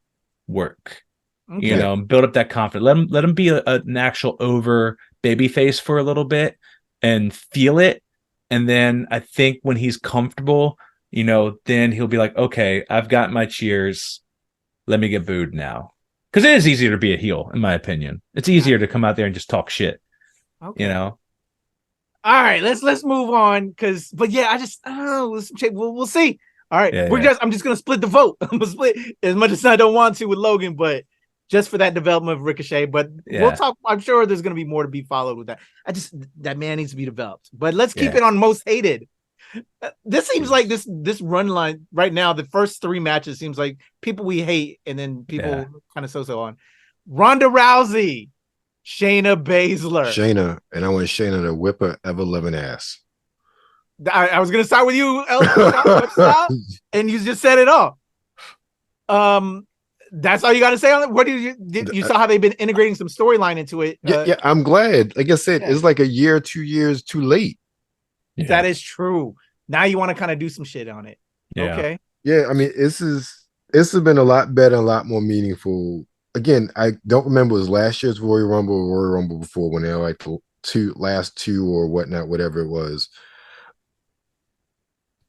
work. Okay. You know, build up that confidence. Let him be an actual over babyface for a little bit and feel it. And then I think when he's comfortable, you know, then he'll be like, okay, I've got my cheers. Let me get booed now. Because it is easier to be a heel, in my opinion. It's easier to come out there and just talk shit. Okay. You know?
All right, let's move on. But yeah, I don't know. We'll see. All right, I'm just gonna split the vote. I'm gonna split as much as I don't want to with Logan, but just for that development of Ricochet. But we'll talk. I'm sure there's gonna be more to be followed with that. That man needs to be developed. But let's keep it on most hated. This seems like this run line right now. The first 3 matches seems like people we hate, and then people kind of so on. Ronda Rousey, Shayna Baszler.
And I want Shayna to whip her ever-loving ass.
I was gonna start with you, and you just said it all. That's all you got to say on it. What you saw how they've been integrating some storyline into it?
Yeah, I'm glad. Like I said, it's like a year, 2 years too late.
Yeah. That is true. Now you want to kind of do some shit on it. Yeah. Okay.
Yeah, I mean, this has been a lot better, a lot more meaningful. Again, I don't remember it was last year's Royal Rumble or Royal Rumble before, when they were like the last two or whatnot, whatever it was.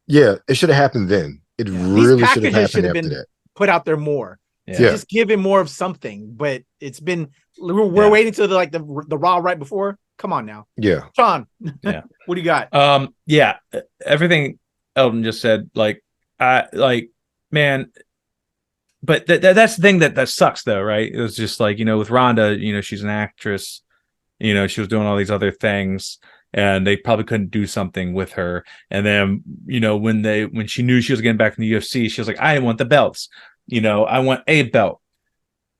Yeah, it should have happened then. It really should have happened after that.
Put out there more. Yeah. Just give him more of something. But it's been, we're waiting till the Raw right before. Come on now.
Yeah.
Sean, what do you got?
Yeah, everything Elton just said, man, but that's the thing that sucks though, right? It was just like, you know, with Ronda, you know, she's an actress, you know, she was doing all these other things, and they probably couldn't do something with her. And then, you know, when she knew she was getting back in the UFC, she was like, I want the belts, you know, I want a belt.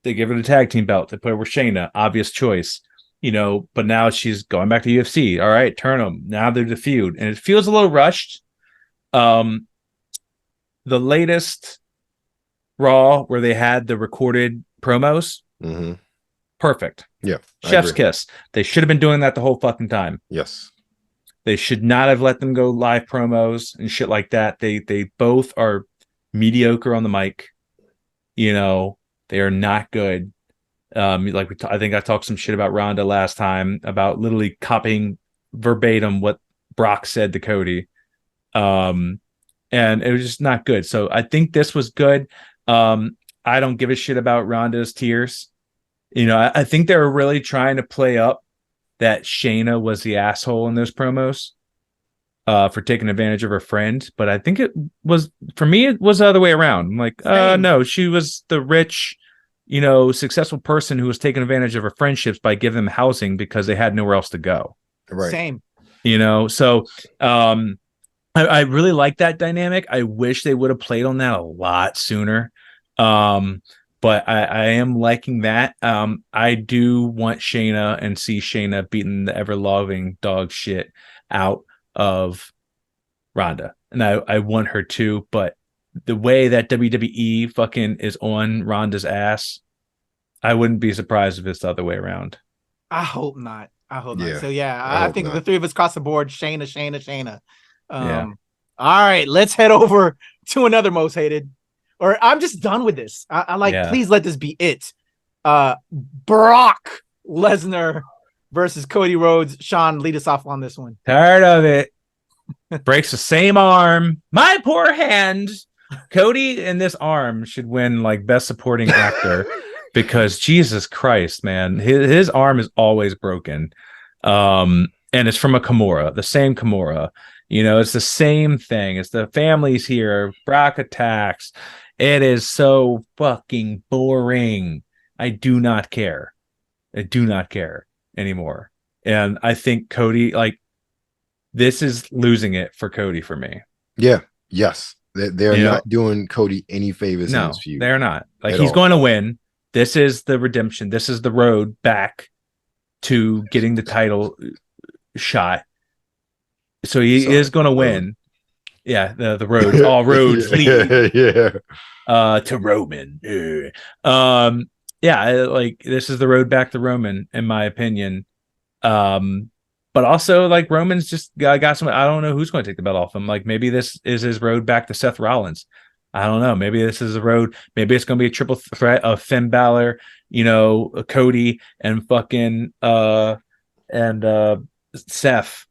They give her the tag team belt. They put her with Shayna, obvious choice. You know, but now she's going back to UFC. All right, turn them. Now they're the feud, and it feels a little rushed. The latest Raw where they had the recorded promos, perfect.
Yeah,
chef's kiss. They should have been doing that the whole fucking time.
Yes,
they should not have let them go live promos and shit like that. They both are mediocre on the mic. You know, they are not good. I think I talked some shit about Ronda last time about literally copying verbatim what Brock said to Cody. And it was just not good. So I think this was good. I don't give a shit about Ronda's tears. You know, I think they were really trying to play up that Shayna was the asshole in those promos for taking advantage of her friend. But I think it was the other way around. I'm like, no, she was the rich, you know, successful person who was taking advantage of her friendships by giving them housing because they had nowhere else to go.
Right.
Same.
You know, so I really like that dynamic. I wish they would have played on that a lot sooner. But I am liking that. I do want Shayna and see Shayna beating the ever-loving dog shit out of Ronda. And I want her to, but the way that WWE fucking is on Ronda's ass, I wouldn't be surprised if it's the other way around.
I hope not. So I think the three of us across the board, Shayna. All right, let's head over to another most hated. Or I'm just done with this. Please let this be it. Brock Lesnar versus Cody Rhodes. Sean, lead us off on this one.
Tired of it. Breaks the same arm. My poor hand. Cody in this arm should win like best supporting actor because Jesus Christ, man, his arm is always broken. And it's from a Kimura, the same Kimura. It's the same thing. It's the families here, Brock attacks. It is so fucking boring. I do not care. I do not care anymore. And I think Cody, like, this is losing it for Cody for me.
Yeah. Yes. They're not doing Cody any favors in this feud.
They're not. Like, he's going to win. This is the redemption. This is the road back to getting the title shot. So he is going to win. Yeah, the roads, all roads lead. To Roman. Like, this is the road back to Roman, in my opinion. But also, like, Roman's just got some. I don't know who's going to take the belt off him. Like, maybe this is his road back to Seth Rollins. I don't know. Maybe this is a road. Maybe it's going to be a triple threat of Finn Balor, Cody, and fucking Seth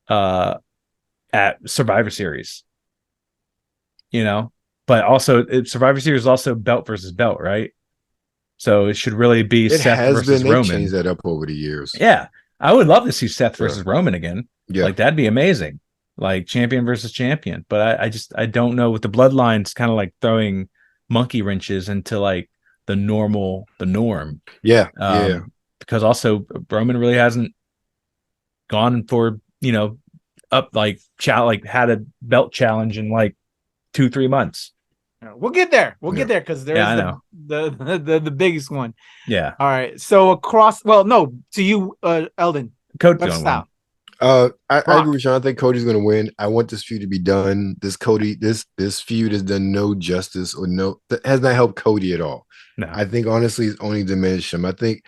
at Survivor Series. But also Survivor Series is also belt versus belt, right? So it should really be Seth versus Roman.
They changed that up over the years.
Yeah, I would love to see Seth versus Roman again.
Yeah,
like, that'd be amazing. Like, champion versus champion. But I don't know, with the bloodlines kind of like throwing monkey wrenches into like the norm.
Yeah,
because also Roman really hasn't gone for up like had a belt challenge in like 2-3 months.
We'll get there. Get there because there's the biggest one.
Yeah.
All right. So to you, Eldon.
Cody's going to
win. I agree with Sean. I think Cody's going to win. I want this feud to be done. This feud has done no justice has not helped Cody at all.
No.
I think honestly it's only diminished him. I think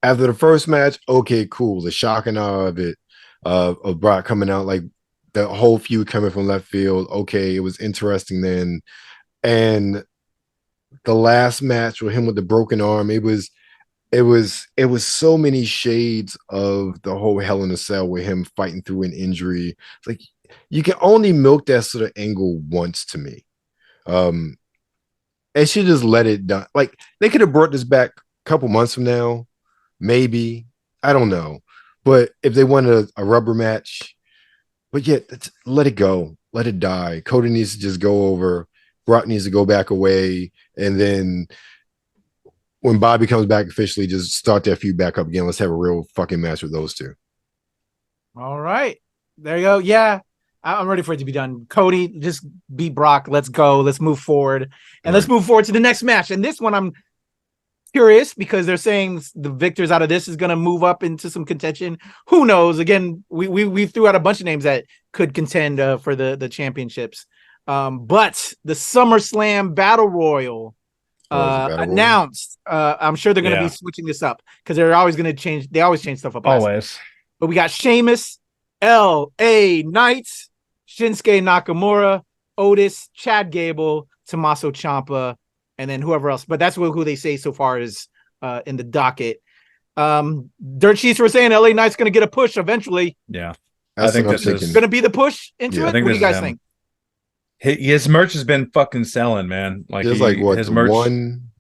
after the first match, okay, cool. The shock and awe of it, of Brock coming out, like the whole feud coming from left field. Okay, it was interesting then. And the last match with him with the broken arm, it was so many shades of the whole Hell in a Cell with him fighting through an injury. It's like, you can only milk that sort of angle once to me. They should just let it done. Like, they could have brought this back a couple months from now, maybe. I don't know. But if they wanted a rubber match, but yet let it go. Let it die. Cody needs to just go over. Brock needs to go back away, and then when Bobby comes back officially, just start that feud back up again. Let's have a real fucking match with those two.
All right. There you go. Yeah, I'm ready for it to be done. Cody, just beat Brock. Let's go. Let's move forward. And let's move forward to the next match. And this one, I'm curious because they're saying the victors out of this is going to move up into some contention. Who knows? Again, we threw out a bunch of names that could contend for the championships. But the SummerSlam Battle Royal announced. I'm sure they're going to be switching this up because they're always going to change. They always change stuff up.
Always.
But we got Sheamus, LA Knight, Shinsuke Nakamura, Otis, Chad Gable, Tommaso Ciampa, and then whoever else. But that's who they say so far is in the docket. Dirt Sheets were saying LA Knight's going to get a push eventually.
Yeah.
I think this is
going to be the push into it. What do you guys think?
His merch has been fucking selling, man. Like,
his
merch,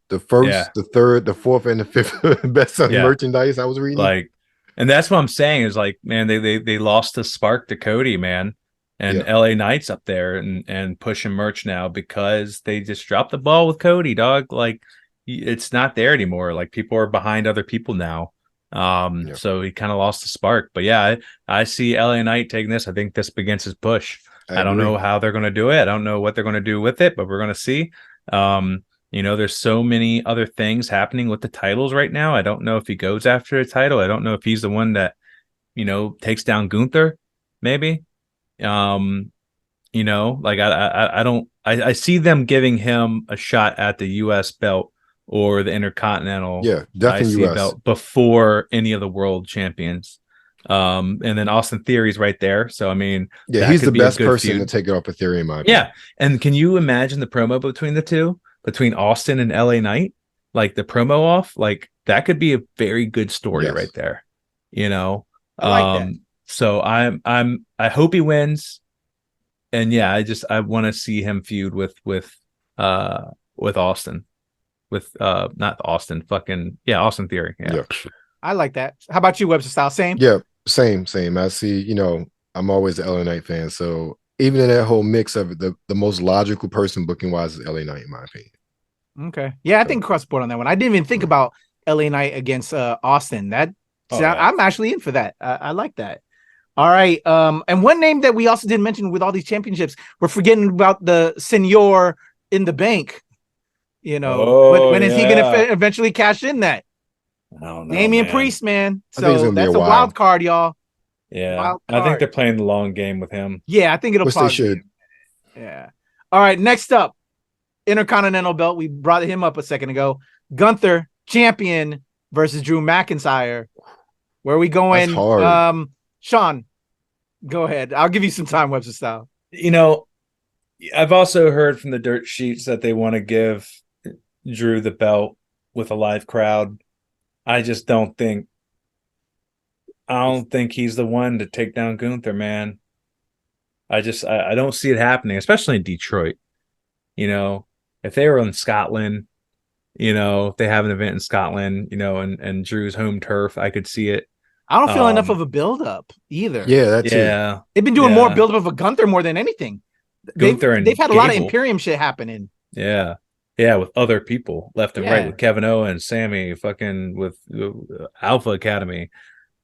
the first, the third, the fourth, and the fifth best selling merchandise I was reading.
Like, and that's what I'm saying is, like, man, they lost the spark to Cody, man, and LA Knight's up there and pushing merch now because they just dropped the ball with Cody, dog. Like, it's not there anymore. Like, people are behind other people now. So he kind of lost the spark. But yeah, I see LA Knight taking this. I think this begins his push. I don't know how they're going to do it. I don't know what they're going to do with it, but we're going to see. There's so many other things happening with the titles right now. I don't know if he goes after a title. I don't know if he's the one that, takes down Gunther, maybe. I see them giving him a shot at the US belt or the Intercontinental
definitely
IC belt before any of the world champions. And then Austin Theory's right there. So, I mean,
he's the best person to take it off of Theory, in my opinion.
Yeah. And can you imagine the promo between the two, between Austin and LA Knight? Like, the promo off, like, that could be a very good story right there. I like that. So I hope he wins. And I want to see him feud with with Austin. With not Austin, Austin Theory. Yeah.
I like that. How about you, Webster Style? Same?
Yeah, same. I see, I'm always the LA Knight fan. So even in that whole mix of it, the most logical person booking wise is LA Knight, in my opinion.
Okay. Yeah, I think across the board on that one. I didn't even think about LA Knight against Austin. I'm actually in for that. I like that. All right. And one name that we also didn't mention with all these championships, we're forgetting about the Senor in the bank. When is he going to eventually cash in that?
I don't know,
Damian Priest, man.
So
that's a wild card, y'all.
Yeah, I think they're playing the long game with him.
Yeah, I think it'll probably.
They should.
Yeah. All right. Next up, Intercontinental belt. We brought him up a second ago. Gunther, champion versus Drew McIntyre. Where are we going?
That's hard.
Sean, go ahead. I'll give you some time, Webster Style.
I've also heard from the dirt sheets that they want to give Drew the belt with a live crowd. I don't think he's the one to take down Gunther, man. I don't see it happening, especially in Detroit. If they were in Scotland, if they have an event in Scotland, and Drew's home turf, I could see it.
I don't feel enough of a build-up either.
Yeah, that's it.
They've been doing more build-up of a Gunther more than anything. They've had a lot of Imperium shit happening.
Yeah. Yeah, with other people left and right, with Kevin Owens, Sammy, fucking with Alpha Academy.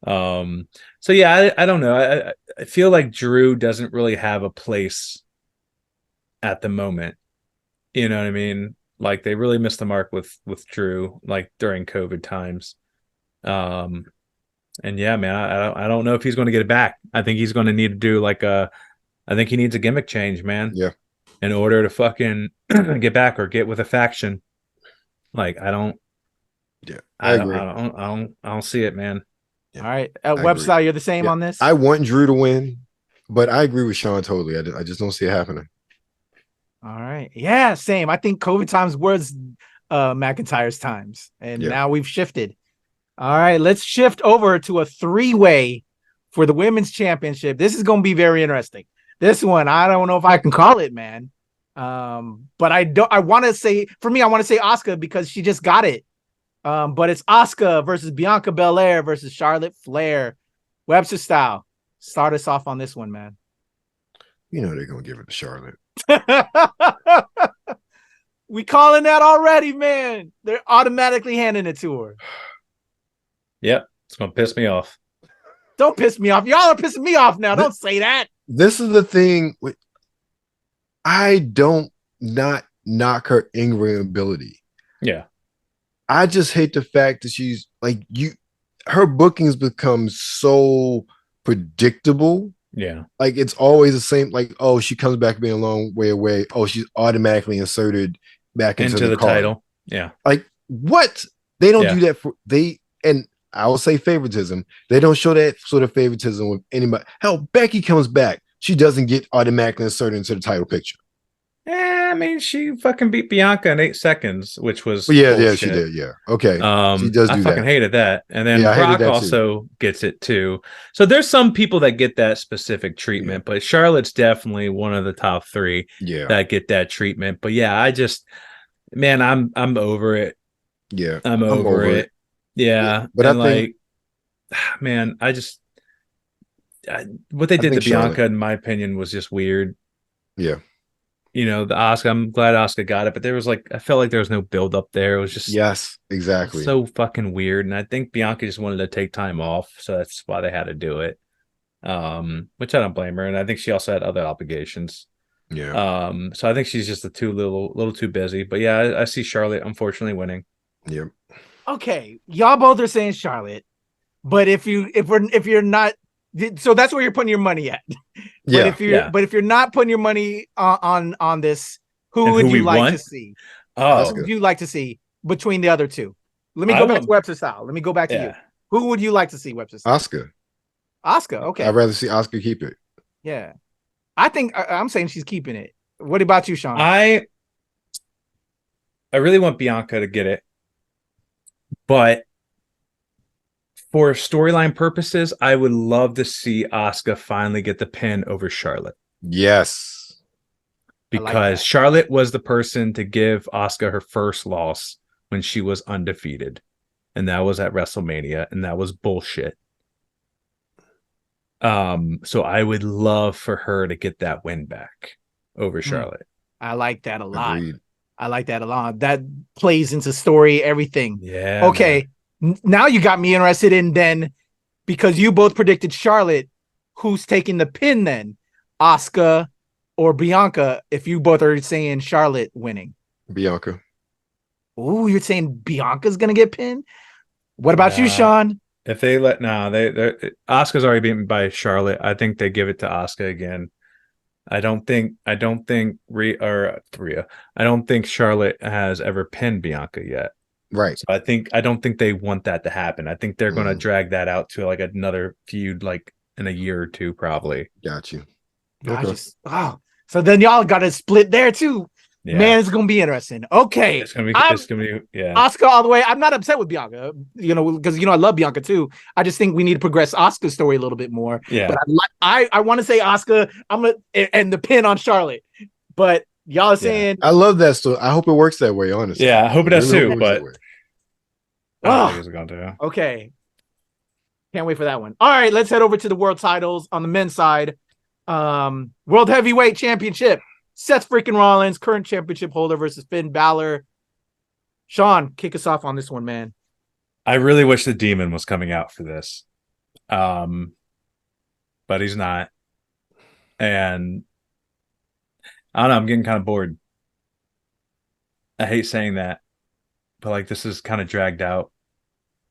I don't know. I feel like Drew doesn't really have a place at the moment. You know what I mean? Like they really missed the mark with Drew, like during COVID times. And yeah, man, I don't know if he's going to get it back. I think he's going to need to do I think he needs a gimmick change, man.
Yeah.
In order to fucking get back or get with a faction. Like I agree. I don't see it, man.
Yeah. All right. Website, you're the same on this?
I want Drew to win, but I agree with Sean totally. I just don't see it happening.
All right. Yeah, same. I think COVID times was McIntyre's times. And now we've shifted. All right, let's shift over to a 3-way for the women's championship. This is going to be very interesting. This one, I don't know if I can call it, man. But I want to say Asuka because she just got it. But it's Asuka versus Bianca Belair versus Charlotte Flair. Webster Style. Start us off on this one, man.
They're going to give it to Charlotte.
We calling that already, man. They're automatically handing it to her.
Yep, it's going to piss me off.
Don't piss me off. Y'all are pissing me off now. Don't say that.
This is the thing. I don't not knock her in-ring ability.
Yeah.
I just hate the fact that she's like her bookings become so predictable.
Yeah.
Like it's always the same. Like, oh, she comes back being a long way away. Oh, she's automatically inserted back into the
title. Yeah.
Like what? They don't do that and I'll say favoritism. They don't show that sort of favoritism with anybody. Hell, Becky comes back. She doesn't get automatically inserted into the title picture.
I mean, she fucking beat Bianca in 8 seconds, which was
yeah, she did. Yeah. Okay.
She does do I fucking hated that. And then Brock also gets it too. So there's some people that get that specific treatment, but Charlotte's definitely one of the top 3 that get that treatment. But yeah, I'm over it.
Yeah.
I'm over it. Yeah. But I think, man, what they did to Bianca, Charlotte, in my opinion, was just weird.
Yeah.
The Asuka, I'm glad Asuka got it, but I felt like there was no build up there. It was just
exactly
so fucking weird. And I think Bianca just wanted to take time off, so that's why they had to do it. Which I don't blame her, and I think she also had other obligations.
Yeah.
So I think she's just a little too busy. But yeah, I see Charlotte unfortunately winning.
Yep.
Okay, y'all both are saying Charlotte, but if you're not, so that's where you're putting your money at. But if you're not putting your money on this, who would you like to see? Who would you like to see between the other two? Let me go back to Webster Style. Let me go back to you. Who would you like to see, Webster Style? Asuka. Okay.
I'd rather see Asuka keep it.
Yeah, I think I'm saying she's keeping it. What about you, Sean?
I really want Bianca to get it. But for storyline purposes, I would love to see Asuka finally get the pin over Charlotte.
Yes.
because Charlotte was the person to give Asuka her first loss when she was undefeated, and that was at WrestleMania, and that was bullshit. So I would love for her to get that win back over Charlotte.
I like that a lot.
Agreed.
I like that a lot. That plays into story, everything.
Yeah.
Okay. Now you got me interested in then, because you both predicted Charlotte, who's taking the pin then? Asuka or Bianca, if you both are saying Charlotte winning.
Bianca.
Oh, you're saying Bianca's going to get pinned? What about you, Sean?
If they Asuka's already beaten by Charlotte. I think they give it to Asuka again. I don't think Charlotte has ever pinned Bianca yet.
Right.
So I don't think they want that to happen. I think they're going to drag that out to like another feud, like in a year or two, probably.
Got you.
Okay. So then y'all got to split there too. Yeah. Man, it's gonna be interesting. Okay,
it's gonna be yeah.
Asuka all the way. I'm not upset with Bianca, because I love Bianca too. I just think we need to progress Asuka's story a little bit more.
Yeah,
but I want to say Asuka. I'm gonna and the pin on Charlotte. But y'all are saying
I love that story. I hope it works that way. Honestly,
yeah, I hope it does too. But
I don't think it's going to. Okay, can't wait for that one. All right, let's head over to the world titles on the men's side. World Heavyweight Championship. Seth freaking Rollins, current championship holder, versus Finn Balor. Sean, kick us off on this one, man.
I really wish the Demon was coming out for this. But he's not. And I don't know, I'm getting kind of bored. I hate saying that, but like this is kind of dragged out.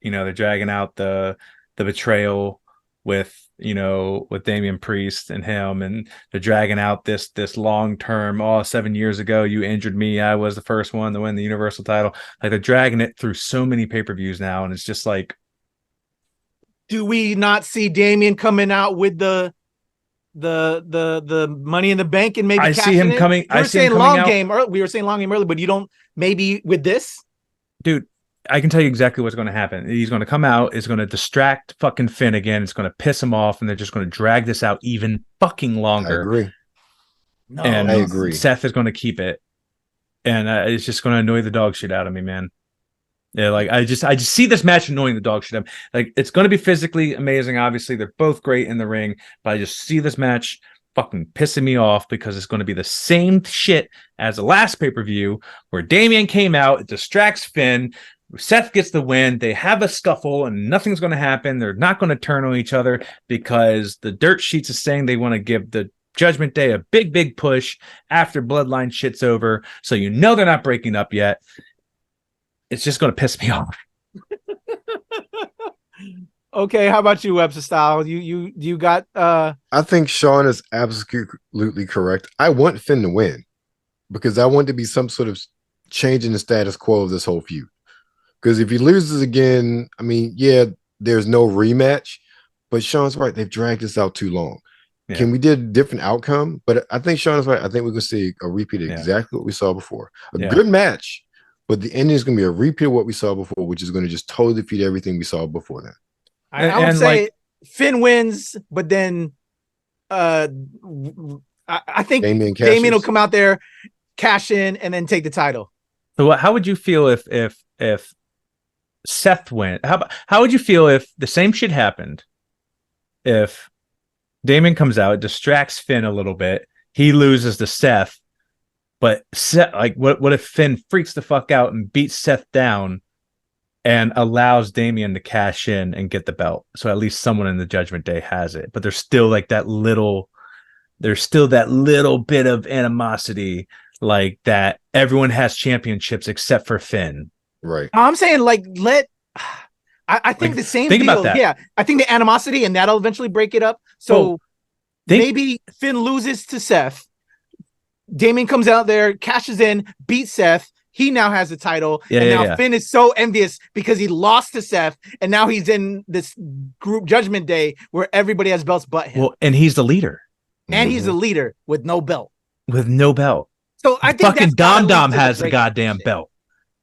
They're dragging out the betrayal with Damian Priest and him, and they're dragging out this long term. 7 years ago you injured me, I was the first one to win the Universal title. Like they're dragging it through so many pay-per-views now, and it's just like,
do we not see Damian coming out with the Money in the Bank and maybe
I see him coming?
We were saying long game early, but you don't maybe with this,
dude. I can tell you exactly what's going to happen. He's going to come out, is going to distract fucking Finn again. It's going to piss him off, and they're just going to drag this out even fucking longer.
I agree.
I
agree.
Seth is going to keep it, and it's just going to annoy the dog shit out of me, man. Yeah, like I just see this match annoying the dog shit out of me. Like it's going to be physically amazing. Obviously, they're both great in the ring, but I just see this match fucking pissing me off because it's going to be the same shit as the last pay-per-view where Damian came out, it distracts Finn. Seth gets the win. They have a scuffle and nothing's going to happen. They're not going to turn on each other because the dirt sheets is saying they want to give the Judgment Day a big push after Bloodline shit's over. So they're not breaking up yet. It's just going to piss me off.
Okay, how about you, Webster Style? You got
I think Sean is absolutely correct. I want Finn to win because I want to be some sort of change in the status quo of this whole feud. Because if he loses again, I mean, there's no rematch, but Sean's right. They've dragged this out too long. Yeah. Can we do a different outcome? But I think Sean's right. I think we're going to see a repeat of exactly what we saw before. A good match, but the ending is going to be a repeat of what we saw before, which is going to just totally defeat everything we saw before then.
I would say Finn wins, but then I think Damian will come out there, cash in, and then take the title.
So how would you feel if Seth went? How would you feel if the same shit happened? If Damian comes out, distracts Finn a little bit, he loses to Seth, but Seth, like, what if Finn freaks the fuck out and beats Seth down and allows Damian to cash in and get the belt? So at least someone in the Judgment Day has it, but there's still that little bit of animosity, like that everyone has championships except for Finn.
Right.
I'm saying I think the same
think
deal.
About that.
Yeah. I think the animosity and that'll eventually break it up. So maybe Finn loses to Seth. Damian comes out there, cashes in, beats Seth. He now has the title. Finn is so envious because he lost to Seth. And now he's in this group Judgment Day where everybody has belts but him.
Well, and he's the leader.
And he's the leader with no belt.
So I think fucking Dom has the goddamn belt.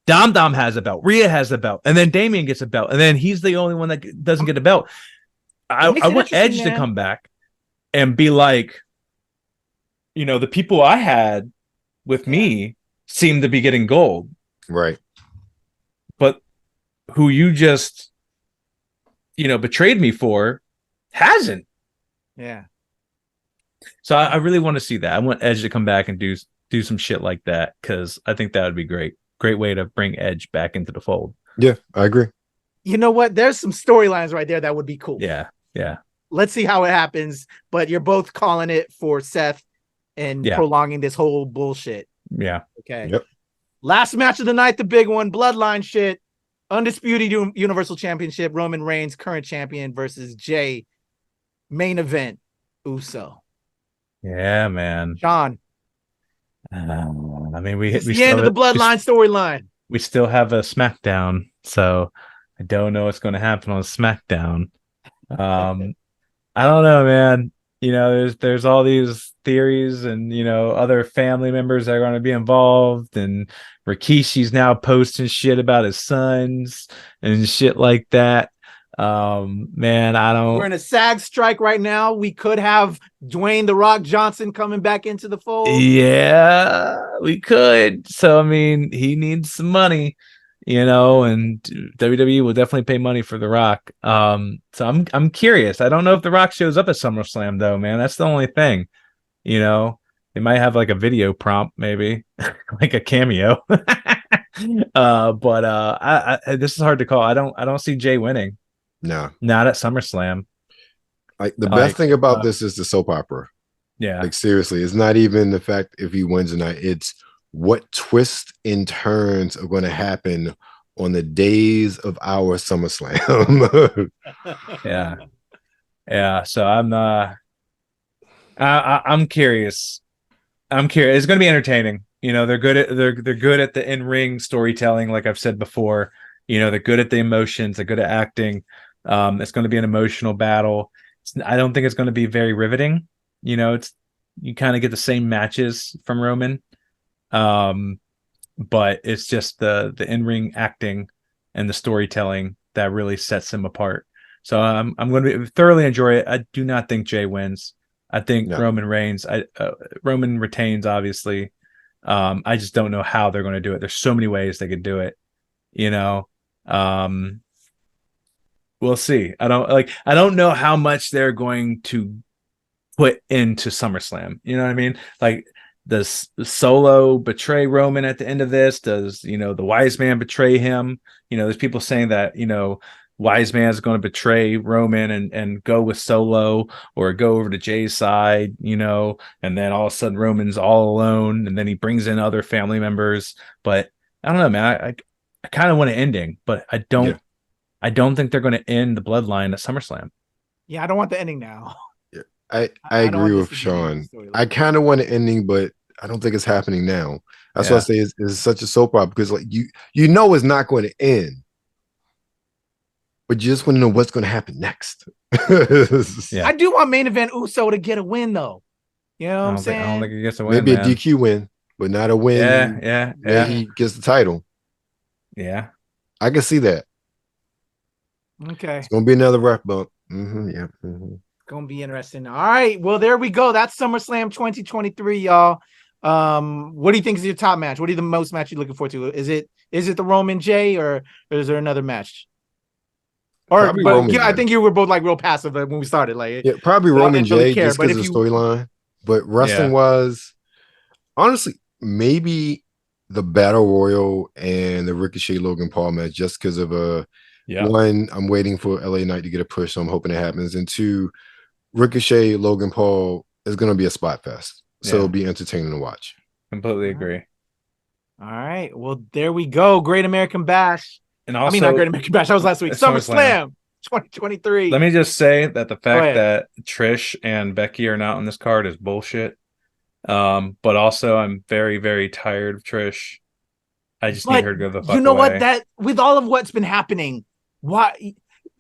Dom has a belt. Rhea has a belt. And then Damian gets a belt. And then he's the only one that doesn't get a belt. I want Edge to come back and be like, the people I had with me seem to be getting gold.
Right.
But who you just, betrayed me for hasn't.
Yeah.
So I really want to see that. I want Edge to come back and do some shit like that, because I think that would be great. Great way to bring Edge back into the fold.
Yeah, I agree.
You know what? There's some storylines right there that would be cool.
Yeah.
Let's see how it happens. But you're both calling it for Seth and prolonging this whole bullshit.
Yeah.
Okay.
Yep.
Last match of the night, the big one, Bloodline shit. Undisputed Universal Championship, Roman Reigns, current champion, versus Jay. Main event, Uso.
Yeah, man.
Sean.
I mean, we
it's the end of the Bloodline storyline.
We still have a SmackDown, so I don't know what's going to happen on SmackDown. I don't know, man. There's all these theories, and other family members that are going to be involved, and Rikishi's now posting shit about his sons and shit like that. Man,
we're in a SAG strike right now. We could have Dwayne The Rock Johnson coming back into the fold.
Yeah, we could. So I mean, he needs some money, and WWE will definitely pay money for The Rock. So I'm curious. I don't know if The Rock shows up at SummerSlam though, man. That's the only thing. They might have like a video prompt, maybe like a cameo. But I this is hard to call. I don't see Jay winning.
No,
not at SummerSlam.
Like the best thing about this is the soap opera.
Yeah,
like seriously, it's not even the fact if he wins or not. It's what twists and turns are going to happen on the days of our SummerSlam.
Yeah. So I'm curious. It's going to be entertaining. They're good at the in-ring storytelling, like I've said before. They're good at the emotions. They're good at acting. It's going to be an emotional battle. I don't think it's going to be very riveting. You kind of get the same matches from Roman, but it's just the in-ring acting and the storytelling that really sets him apart. So I'm going to thoroughly enjoy it. I do not think Jay wins. I think Roman reigns. Roman retains, obviously. I just don't know how they're going to do it. There's so many ways they could do it. We'll see. I don't know how much they're going to put into SummerSlam. You know what I mean? Like, does Solo betray Roman at the end of this? Does, the wise man betray him? There's people saying that, wise man is going to betray Roman and go with Solo, or go over to Jay's side, and then all of a sudden Roman's all alone, and then he brings in other family members. But I don't know, man. I kind of want an ending, but I don't. Yeah. I don't think they're going to end the bloodline at SummerSlam.
Yeah, I don't want the ending now.
Yeah, I agree with Sean. I kind of want an ending, but I don't think it's happening now. That's why I say it's such a soap opera, because like you know it's not going to end, but you just want to know what's going to happen next.
I do want main event Uso to get a win, though. You know what I'm saying?
I don't think he gets a win.
Maybe a DQ win, but not a win.
Yeah.
He gets the title.
Yeah,
I can see that.
Okay,
it's gonna be another ref bump. Yeah,
gonna be interesting. All right, well, there we go. That's SummerSlam 2023, y'all. What do you think is your top match? What are the most match you're looking forward to? Is it the Roman Jay, or is there another match? Or I think you were both like real passive when we started. Like,
probably Roman Jay, just because of the storyline. But wrestling was, honestly, maybe the Battle Royal and the Ricochet Logan Paul match, just because of one, I'm waiting for LA Knight to get a push, so I'm hoping it happens. And two, Ricochet Logan Paul is going to be a spot fest, so it'll be entertaining to watch.
Completely agree.
All right, well, there we go. Great American Bash.
And also,
not Great American Bash. That was last week. SummerSlam 2023.
Let me just say that the fact that Trish and Becky are not on this card is bullshit. But also I'm very, very tired of Trish. I just need her to go the fuck away.
You know what? That with all of what's been happening, why?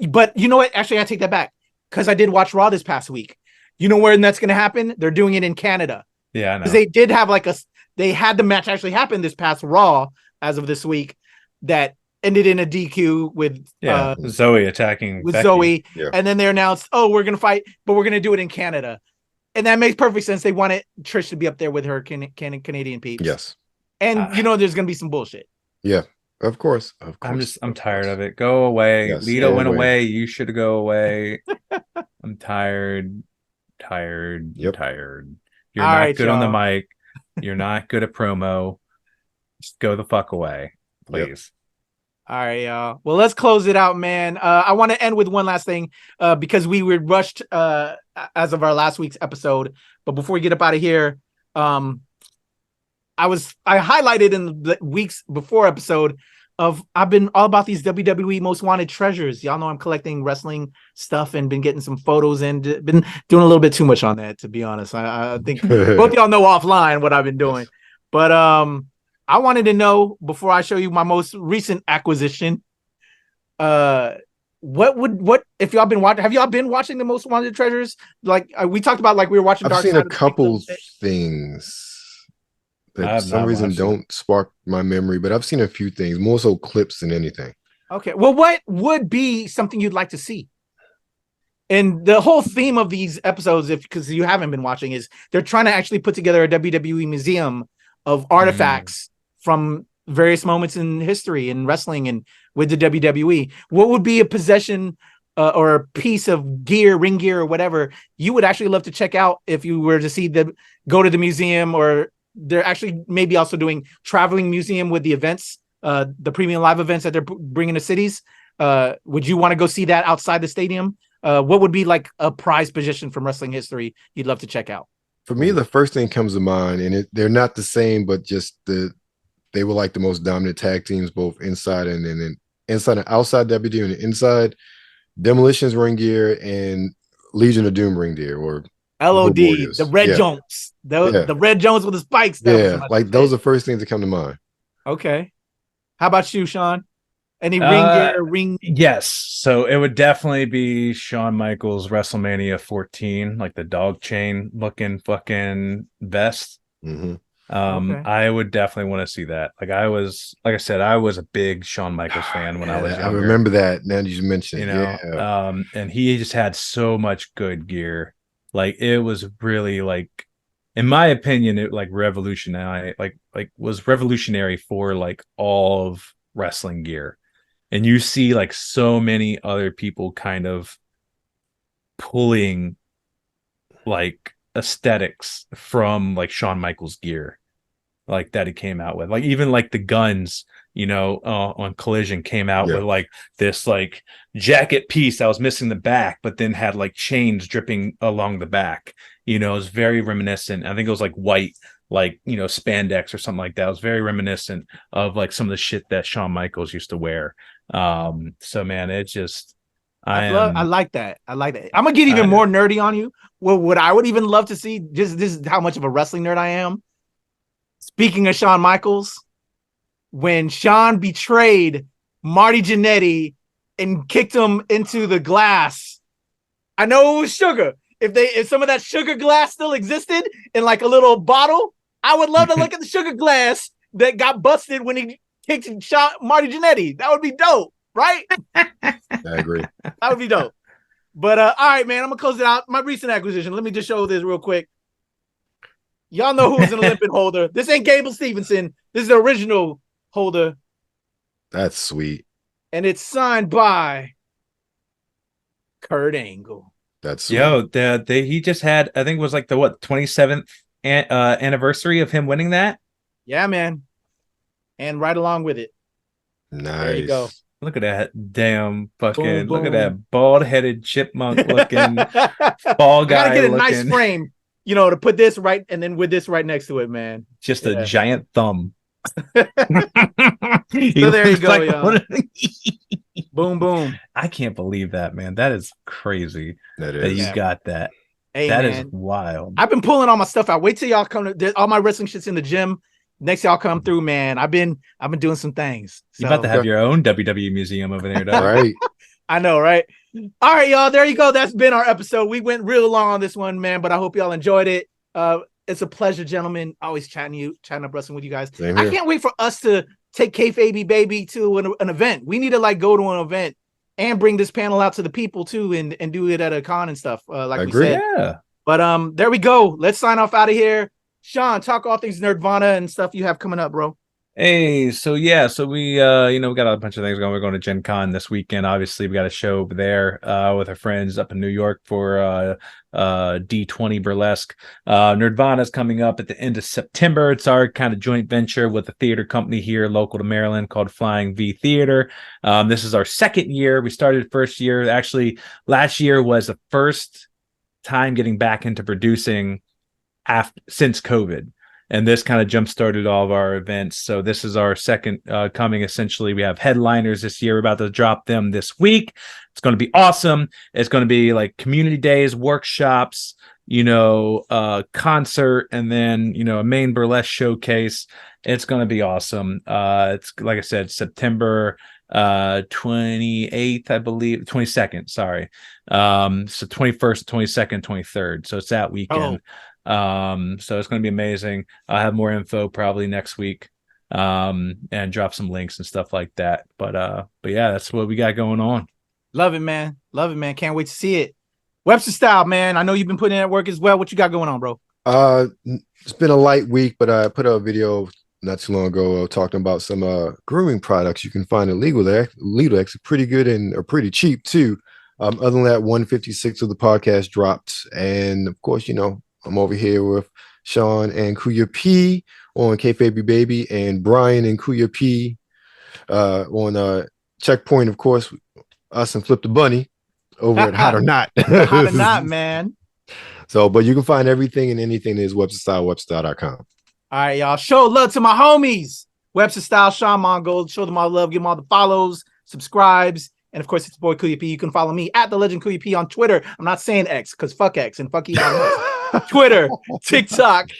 But you know what? Actually, I take that back, because I did watch Raw this past week. You know where that's going to happen? They're doing it in Canada.
Yeah, I know.
Because they did have they had the match actually happen this past Raw as of this week that ended in a DQ with
Zoe attacking
with
Becky.
Zoe, and then they announced, we're going to fight, but we're going to do it in Canada. And that makes perfect sense. They wanted Trish to be up there with her Canadian peeps.
Yes.
And there's gonna be some bullshit.
Yeah, of course.
I'm tired of it. Go away.
Yes,
Lita went away. You should go away. I'm tired. Tired.
Yep.
Tired. You're
All
not
right,
good on the
y'all.
mic. You're not good at promo. Just go the fuck away, please.
All right, y'all. Well, let's close it out, man. I want to end with one last thing because we were rushed as of our last week's episode. But before we get up out of here, I highlighted in the weeks before episode I've been all about these WWE Most Wanted treasures. Y'all know I'm collecting wrestling stuff and been getting some photos and been doing a little bit too much on that, to be honest. I think both y'all know offline what I've been doing. But I wanted to know, before I show you my most recent acquisition, what if y'all been watching? Have y'all been watching the Most Wanted treasures? Like we talked about, like we were watching.
I've seen a couple things that for some reason don't spark my memory, but I've seen a few things, more so clips than anything.
Okay, well, what would be something you'd like to see? And the whole theme of these episodes, because you haven't been watching, is they're trying to actually put together a WWE museum of artifacts from various moments in history and wrestling and with the WWE. What would be a possession or a piece of gear, ring gear or whatever, you would actually love to check out if you were to see go to the museum? Or they're actually maybe also doing traveling museum with the events, the premium live events that they're bringing to cities. Would you want to go see that outside the stadium? What would be like a prized position from wrestling history you'd love to check out?
For me, the first thing comes to mind, and they're not the same, but just they were like the most dominant tag teams, both inside and inside and outside WWE, and the inside Demolition's ring gear and Legion of Doom ring gear, or
LOD, the Red Jones, the Red Jones with the spikes.
Like those are the first things that come to mind.
Okay, how about you, Sean? Any ring gear?
Yes, so it would definitely be Shawn Michaels WrestleMania 14, like the dog chain looking fucking vest.
Mm-hmm.
I would definitely want to see that. Like I said, I was a big Shawn Michaels fan when I was younger.
I remember that. Now that you mentioned it,
and he just had so much good gear. Like it was really, like, in my opinion, it like revolutionary, like was revolutionary for like all of wrestling gear. And you see like so many other people kind of pulling like aesthetics from like Shawn Michaels gear, like that he came out with. Like even like the guns, on Collision came out with like this like jacket piece that was missing the back, but then had like chains dripping along the back. It was very reminiscent. I think it was like white, like spandex or something like that. It was very reminiscent of like some of the shit that Shawn Michaels used to wear. So man, it just
I like that. I'm gonna get even more nerdy on you. Well, what I would even love to see, just this is how much of a wrestling nerd I am. Speaking of Shawn Michaels, when Shawn betrayed Marty Jannetty and kicked him into the glass, I know it was sugar. If some of that sugar glass still existed in like a little bottle, I would love to look at the sugar glass that got busted when he kicked and shot Marty Jannetty. That would be dope, right?
I agree.
That would be dope. But all right, man, I'm gonna close it out. My recent acquisition. Let me just show this real quick. Y'all know who's an Olympic holder. This ain't Gable Stevenson. This is the original holder.
That's sweet.
And it's signed by Kurt Angle.
That's sweet.
He just had, I think it was like the 27th anniversary of him winning that.
Yeah, man. And right along with it.
Nice.
There you go.
Look at that damn fucking,
boom, boom.
Look at that bald-headed chipmunk looking ball guy.
Gotta get a nice frame, to put this right, and then with this right next to it, man.
Just a giant thumb.
So there you go, y'all. Boom, boom.
I can't believe that, man. That is crazy.
That
you got that.
Hey,
that
man,
is wild.
I've been pulling all my stuff out. Wait till y'all come all my wrestling shit's in the gym. Next y'all come through, man. I've been doing some things.
You're about to have your own WWE museum over there, though.
Right?
I know, right? All right, y'all. There you go. That's been our episode. We went real long on this one, man, but I hope y'all enjoyed it. It's a pleasure, gentlemen. Always chatting up wrestling with you guys. I can't wait for us to take KayFabeyBaby to an event. We need to like go to an event and bring this panel out to the people too, and do it at a con and stuff. Like we said. But there we go. Let's sign off out of here. Sean, talk all things Nerdvana and stuff you have coming up, bro.
Hey, so we we got a bunch of things going. We're going to Gen Con this weekend. Obviously, we got a show over there with our friends up in New York for D20 Burlesque. Nerdvana is coming up at the end of September. It's our kind of joint venture with a theater company here local to Maryland called Flying V Theater. This is our second year. We started first year. Actually, last year was the first time getting back into producing since COVID. And this kind of jump-started all of our events. So this is our second coming, essentially. We have headliners this year. We're about to drop them this week. It's going to be awesome. It's going to be like community days, workshops, concert, and then, a main burlesque showcase. It's going to be awesome. It's, like I said, September 28th, I believe, 22nd, sorry. So 21st, 22nd, 23rd. So it's that weekend. So it's going to be amazing. I'll have more info probably next week, and drop some links and stuff like that. But yeah, that's what we got going on.
Love it, man. Can't wait to see it. Webster Style, man. I know you've been putting in at work as well. What you got going on, bro?
It's been a light week, but I put out a video not too long ago talking about some grooming products you can find illegal there. Legal, actually pretty good and are pretty cheap too. Other than that, 156 of the podcast dropped, and of course, I'm over here with Sean and Kuya P on KayFabeyBaby and Brian and Kuya P on Checkpoint, of course, us and Flip the Bunny over at Hot or Not.
Hot or Not, man.
So, but you can find everything and anything that is Webster Style, websterstyle.com.
All right, y'all. Show love to my homies. Webster Style, Sean Mongold. Show them all love. Give them all the follows, subscribes. And of course, it's boy Kuya P. You can follow me at the Legend Kuya P on Twitter. I'm not saying X because fuck X and fuck Elon Musk. Twitter, TikTok,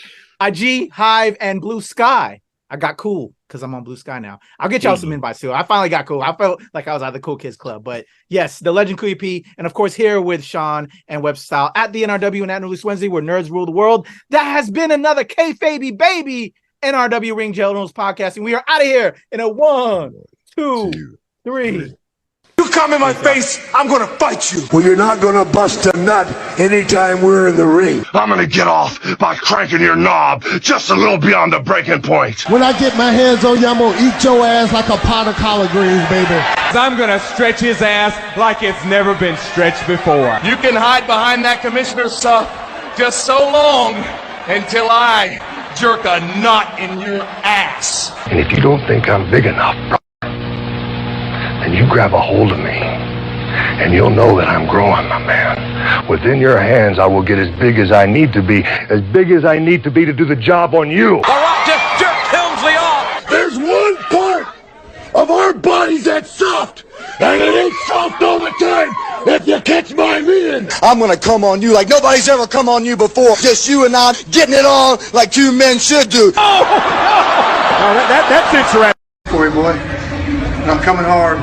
IG, Hive, and Blue Sky. I got cool because I'm on Blue Sky now. I'll get y'all some invites too. I finally got cool. I felt like I was at the Cool Kids Club. But yes, the Legend Kuya P. And of course, here with Sean and Webster Style at the NRW and at News Wednesday, where nerds rule the world. That has been another KayFabeyBaby NRW Ring Generals Podcast. And we are out of here in a 1, 2, 3.
You come in my face, I'm gonna fight you. Well, you're not gonna bust a nut anytime we're in the ring. I'm gonna get off by cranking your knob just a little beyond the breaking point.
When I get my hands on you, I'm gonna eat your ass like a pot of collard greens, baby.
I'm gonna stretch his ass like it's never been stretched before. You can hide behind that commissioner stuff just so long until I jerk a knot in your ass.
And if you don't think I'm big enough, and you grab a hold of me, and you'll know that I'm growing, my man. Within your hands, I will get as big as I need to be to do the job on you.
All right, just jerk Helmsley off.
There's one part of our bodies that's soft, and it ain't soft all the time, if you catch my meaning. I'm gonna come on you like nobody's ever come on you before. Just you and I getting it on like two men should do.
Oh, no, that's it, right?
For you, boy. I'm coming hard.